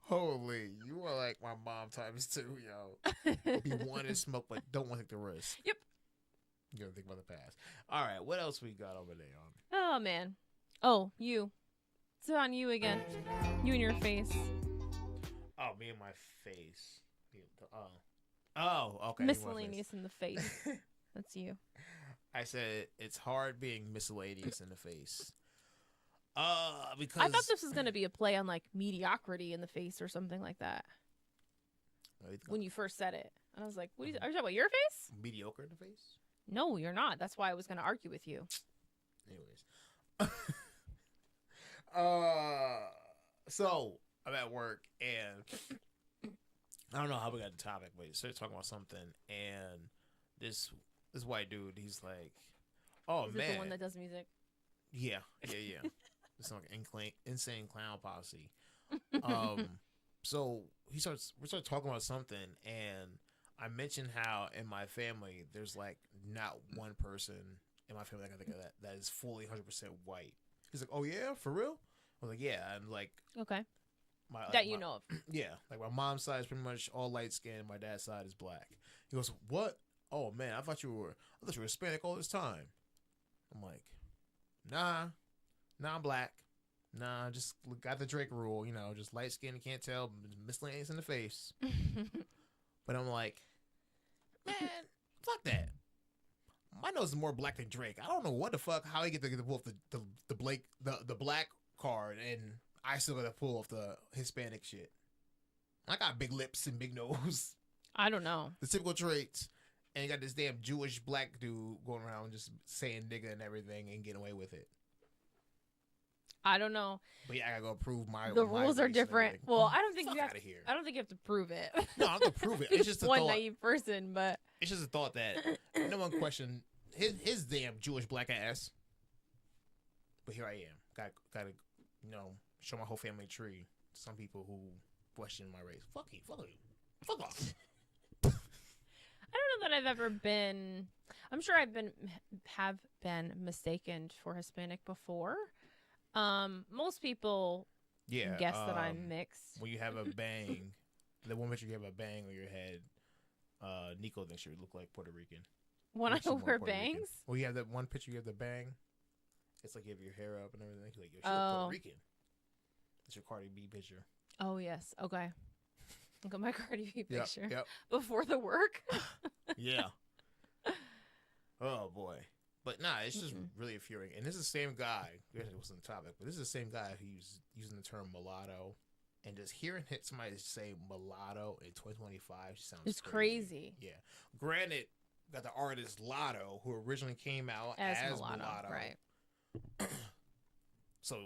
Holy, you are like my mom times 2, yo. You want to smoke, but don't want to take the risk. Yep. You gotta think about the past. All right, what else we got over there? Oh man. Oh, you. It's on you again. You and your face. Oh, me and my face. Oh, okay. me and my face. Miscellaneous in the face. That's you. I said it's hard being miscellaneous in the face. Because I thought this was gonna be a play on like mediocrity in the face or something like that. When you first said it, and I was like, "What are you talking about? Your face? mediocre in the face. No, you're not. That's why I was gonna argue with you." Anyways, so I'm at work and I don't know how we got the topic, but he started talking about something, and this white dude, he's like, "Oh Is man, it the one that does music? yeah." It's like insane clown posse. So we started talking about something, and I mentioned how in my family there's like not one person in my family I can think of that is fully 100% white. He's like, oh yeah, for real? I was like, yeah, and like Okay. my That you know of. yeah, like my mom's side is pretty much all light skin. My dad's side is black. He goes, what? Oh man, I thought you were Hispanic all this time. I'm like, nah, I'm black. Nah, just got the Drake rule, just light skin, can't tell, miscellaneous in the face. But I'm like, man, fuck that. My nose is more black than Drake. I don't know what the fuck, how he get to pull off the black card, and I still got to pull off the Hispanic shit. I got big lips and big nose. I don't know. The typical traits. And you got this damn Jewish black dude going around just saying nigga and everything and getting away with it. I don't know. But yeah, I gotta go prove the rules are different. Well, I don't think Fuck you have. outta here. I don't think you have to prove it. No, I'm gonna prove it. It's just a one thought. naive person, but It's just a thought that no one questioned his damn Jewish black ass. But here I am. Gotta show my whole family tree to some people who question my race. Fuck you. Fuck off. I don't know that I've ever been. I'm sure have been mistaken for Hispanic before. Most people Yeah. guess that I'm mixed. When you have a bang, the one picture you have a bang on your head, Nico thinks you look like Puerto Rican. When I Looks more wear Puerto Rican. bangs, Well, you have that one picture, you have the bang. It's like you have your hair up and everything. You're like, yo, she's Oh. Puerto Rican. That's your Cardi B picture. oh yes, okay. Look at my Cardi B picture Yep. before the work. Yeah. Oh boy. But nah, it's just really infuriating. And this is the same guy. It wasn't the topic, but this is the same guy who's using the term mulatto, and just hearing somebody say mulatto in 2025 sounds. It's crazy. Yeah. Granted, got the artist Lotto, who originally came out as mulatto. right? So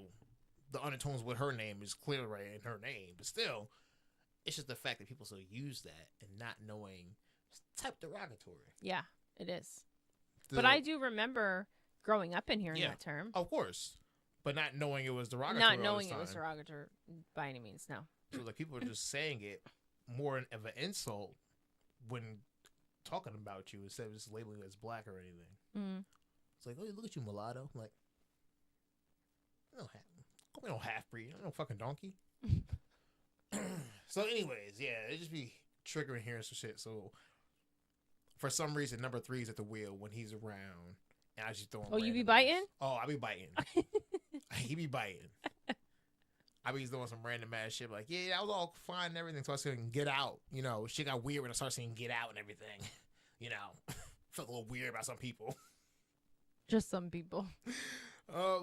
the undertones with her name is clear right in her name, but still, it's just the fact that people still use that and not knowing. It's type derogatory. Yeah, it is. But I do remember growing up and hearing that term. Of course. But not knowing it was derogatory. Not knowing it was derogatory by any means, no. So like people are just saying it more of an insult when talking about you instead of just labeling you as black or anything. Mm. It's like, oh, look at you, mulatto. I'm like, no half breed. I'm no fucking donkey. So anyways, yeah, it just be triggering hearing some shit. So for some reason, number 3 is at the wheel when he's around. And I just throwing. Oh, you be randoms. biting? Oh, I be biting. He be biting. I be doing some random ass shit like, yeah, that was all fine and everything. So I was saying, get out. Shit got weird when I started saying get out and everything. Felt a little weird about some people. Just some people.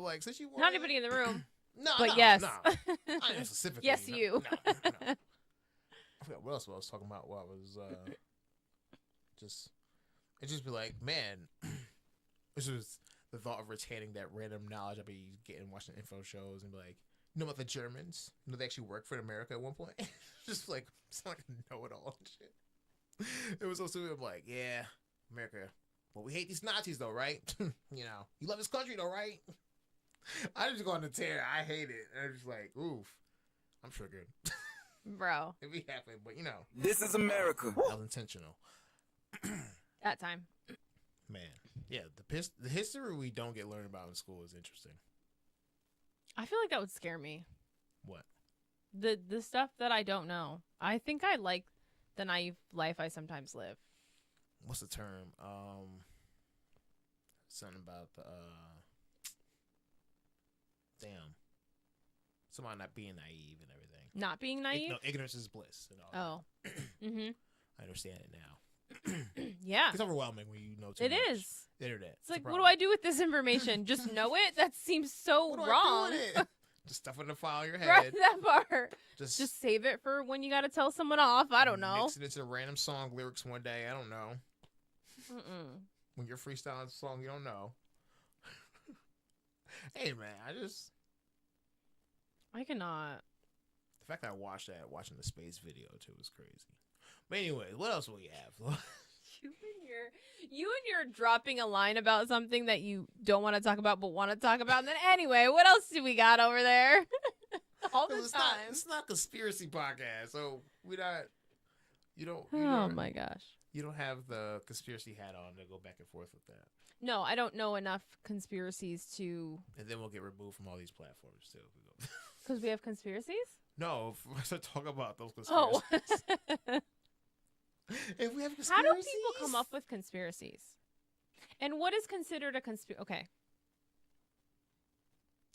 Like, since you Not anybody in the room. No, yes. No. I didn't specifically. Yes, you. No. I forgot what else I was talking about while I was it just be like, man, this was the thought of retaining that random knowledge I'd be getting watching info shows and be like, you know about the Germans? You know they actually worked for America at one point? Just like, sound like a know-it-all and shit. It was so stupid. I'm like, yeah, America. Well, we hate these Nazis though, right? You love this country though, right? I just go on the tear. I hate it. And I'm just like, oof. I'm triggered. Bro. It be happening, but This is America. that was intentional. That time. Man, yeah, the history we don't get learned about in school is interesting. I feel like that would scare me. What? The stuff that I don't know. I think I like the naive life I sometimes live. What's the term? Something about the damn. Somebody not being naive and everything. Not being naive? No, ignorance is bliss. And all Oh. Mm-hmm. I understand it now. Yeah. It's overwhelming when you know too It much. is. The internet. It's like, what do I do with this information? Just know it? That seems so What do I wrong. do with it? Just stuff in the file in your head. Right, that part. Just save it for when you got to tell someone off. I don't know. Mix it into random song lyrics one day. I don't know. Mm-mm. When you're freestyling a song you don't know. Hey, man, I cannot. the fact that I watching the space video too was crazy. But anyway, what else do we have? You and your dropping a line about something that you don't want to talk about but want to talk about. And then anyway, what else do we got over there? All the time. It's not a conspiracy podcast, so we not. You don't. Oh my gosh. You don't have the conspiracy hat on to go back and forth with that. No, I don't know enough conspiracies to. And then we'll get removed from all these platforms too. Because we have conspiracies? No, if I talk about those Oh. conspiracies. If we have conspiracies, How do people come up with conspiracies? And what is considered a conspiracy? Okay.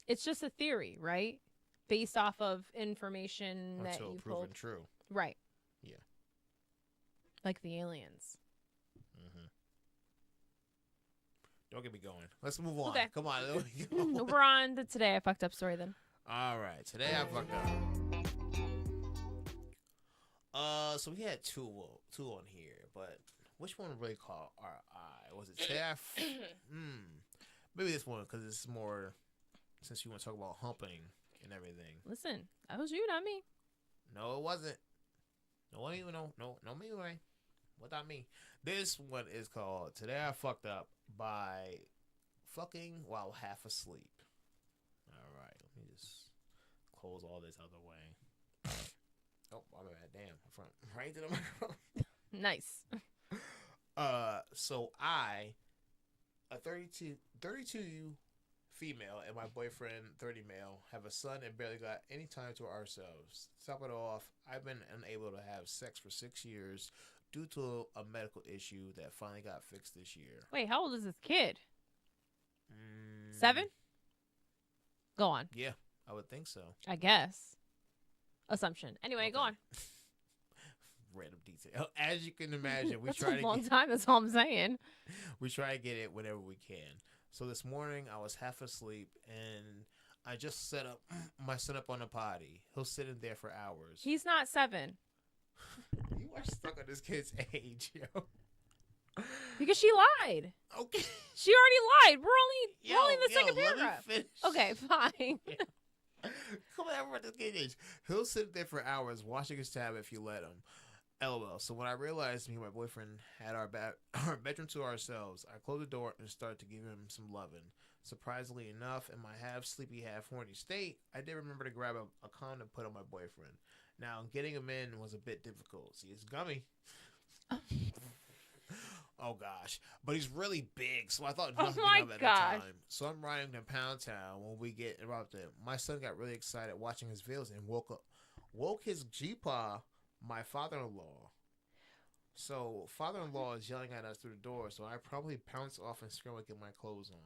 It's just a theory, right? Based off of information that until you proven pulled. true? Right. Yeah. Like the aliens. Mm-hmm. Don't get me going. Let's move on. Okay. Come on. Let me go. We're on the Today I Fucked Up story then. All right. Today I fucked up. So we had two on here, but which one really caught our eye? Was it today? Maybe this one because it's more since you want to talk about humping and everything. Listen, that was you, not me. No, it wasn't. No one even no me way. What not me? This one is called Today I Fucked Up by fucking while half asleep. All right, let me just close all this out of the way. Oh, my bad. Damn, front right to the microphone. Nice. So I, a 32 female and my boyfriend 30 male have a son and barely got any time to ourselves. To top it off, I've been unable to have sex for 6 years due to a medical issue that finally got fixed this year. Wait, how old is this kid? 7? Go on. Yeah, I would think so. I guess. Assumption. Anyway, Okay. go on. Random detail. As you can imagine, we That's try a to long get, time. That's all I'm saying. we try to get it whenever we can. So this morning I was half asleep and I just set up my son up on a potty. He'll sit in there for hours. He's not 7 You are stuck on this kid's age, yo. because she lied. Okay. She already lied. We're only in the second let me paragraph. finish. Okay, fine. Come on, everyone, this kid's age. He'll sit there for hours watching his tab if you let him. LOL. So when I realized me and my boyfriend had our bedroom to ourselves, I closed the door and started to give him some loving. Surprisingly enough, in my half sleepy, half horny state, I did remember to grab a condom to put on my boyfriend. Now, getting him in was a bit difficult. See, it's gummy. Oh gosh, but he's really big, so I thought nothing of it at the time. So I'm riding to Pound Town when we get interrupted. My son got really excited watching his videos and woke his G-pa, my father-in-law. So father-in-law is yelling at us through the door, so I probably pounced off and screamed and get my clothes on.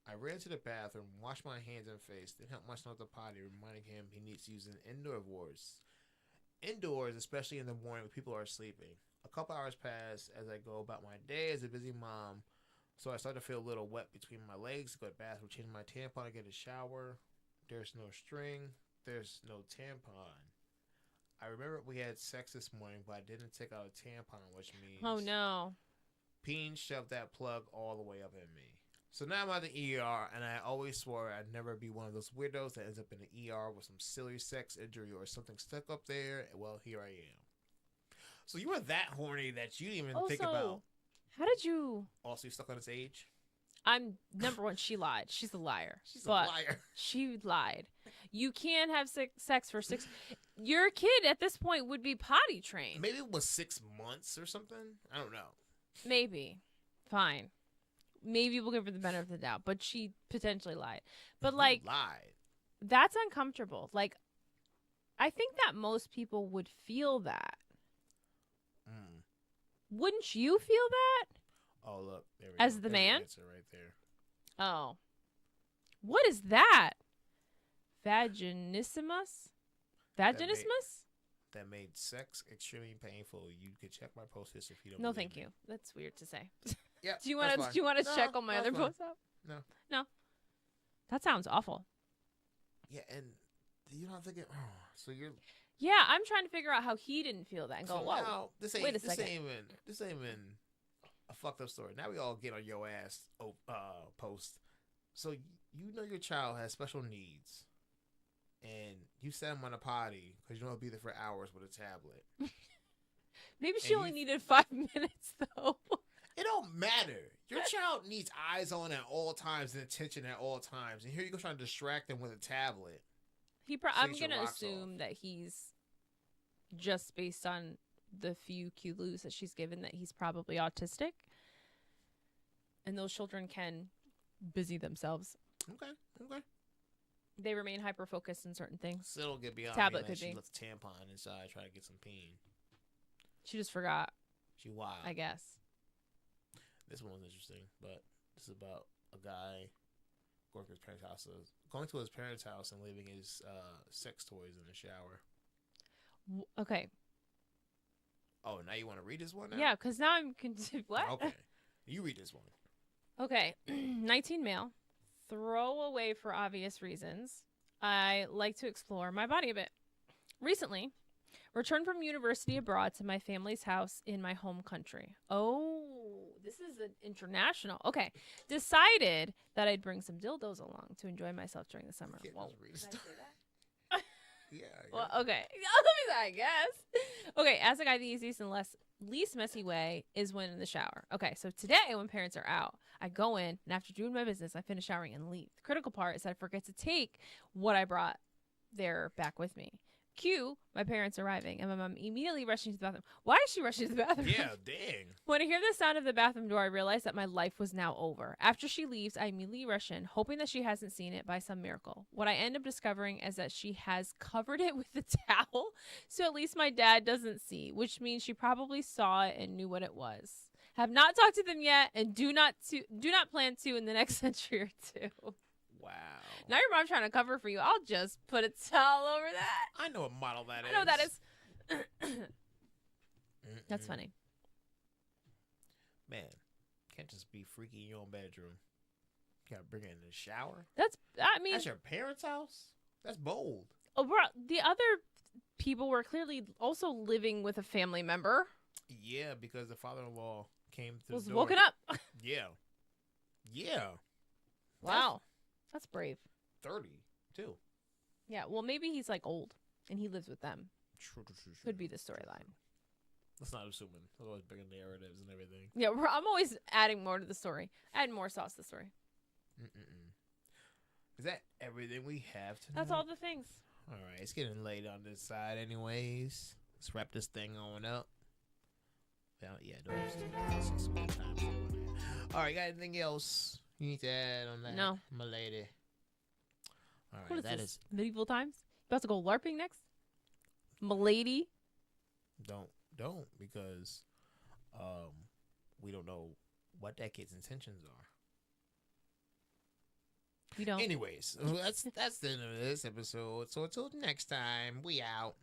I ran to the bathroom, washed my hands and face, then helped my son at the potty, reminding him he needs to use an indoors, especially in the morning when people are sleeping. A couple hours pass as I go about my day as a busy mom, so I start to feel a little wet between my legs. Go to the bathroom, change my tampon, get a shower. There's no string. There's no tampon. I remember we had sex this morning, but I didn't take out a tampon, which means Oh no. Peen shoved that plug all the way up in me. So now I'm at the ER, and I always swore I'd never be one of those weirdos that ends up in the ER with some silly sex injury or something stuck up there. Well, here I am. So you were that horny that you didn't even think about. How did you? Also, you stuck on his age? I'm number one. She lied. She's a liar. She's But a liar. She lied. You can't have sex for 6. Your kid at this point would be potty trained. Maybe it was 6 months or something. I don't know. Maybe. Fine. Maybe we'll give her the benefit of the doubt. But she potentially lied. But You like, lied. that's uncomfortable. Like, I think that most people would feel that. Wouldn't you feel that? Oh, look. There we As go. the There's man? answer right there. Oh. What is that? Vaginismus? Vaginismus? That made sex extremely painful. You could check my post history if you don't. No, believe thank me. you. That's weird to say. Yeah. Do you want to check on my other posts up? No. No. That sounds awful. Yeah, and you're not thinking. Oh, so you're. Yeah, I'm trying to figure out how he didn't feel that and go, So whoa. now, this ain't wait a this second. ain't even a fucked up story. Now we all get on your ass post. So you know your child has special needs, and you send him on a potty because you know he'll be there for hours with a tablet. Maybe she and only you- needed 5 minutes though. It don't matter. Your child needs eyes on at all times and attention at all times, and here you go trying to distract them with a tablet. I'm Shakes your gonna rocks assume off. that he's just based on the few clues that she's given that he's probably autistic. and those children can busy themselves. Okay. They remain hyper focused in certain things. Still get beyond Tablet me that could she be. lets tampon inside, try to get some peen. She just forgot, She wild. I guess. This one was interesting, but this is about a guy going to his parents' house and leaving his sex toys in the shower. Okay. Oh, now you want to read this one now? Yeah, because now I'm what? Okay. You read this one. Okay. 19 male. Throw away for obvious reasons. I like to explore my body a bit. Recently, returned from university abroad to my family's house in my home country. Oh, this is an international. Okay. Decided that I'd bring some dildos along to enjoy myself during the summer. Can't Whoa. just read Can I stuff. say that? Yeah. Well, okay. I guess. Okay, as a guy, the easiest and least messy way is when in the shower. Okay, so today when parents are out, I go in and after doing my business, I finish showering and leave. The critical part is that I forget to take what I brought there back with me. Cue my parents arriving and my mom immediately rushing to the bathroom. Why is she rushing to the bathroom? Yeah, dang. When I hear the sound of the bathroom door, I realize that my life was now over. After she leaves, I immediately rush in, hoping that she hasn't seen it by some miracle. What I end up discovering is that she has covered it with a towel, so at least my dad doesn't see, which means she probably saw it and knew what it was. Have not talked to them yet, and do not plan to in the next century or two. Wow. Now your mom's trying to cover for you. I'll just put a towel over that. I know what model that is. I know what that is. That's funny. Man, can't just be freaky in your own bedroom. You gotta bring it in the shower. That's Your parents' house? That's bold. oh, bro, the other people were clearly also living with a family member. Yeah, because the father-in-law came to Was the door. woken up. Yeah. Yeah. Wow. That's brave. 30, too. Yeah, well, maybe he's like old and he lives with them. True. Could be the storyline. Let's not assuming. There's always bigger narratives and everything. Yeah, I'm always adding more to the story. Adding more sauce to the story. Is that everything we have tonight? That's all the things. All right, it's getting late on this side anyways. Let's wrap this thing on up. Well, yeah, those some good times. All right, got anything else you need to add on that? No. My lady. All right, What is that this? is... Medieval times? You about to go LARPing next? Milady? Don't, because we don't know what that kid's intentions are. You don't. Anyways, that's the end of this episode. So until next time, we out.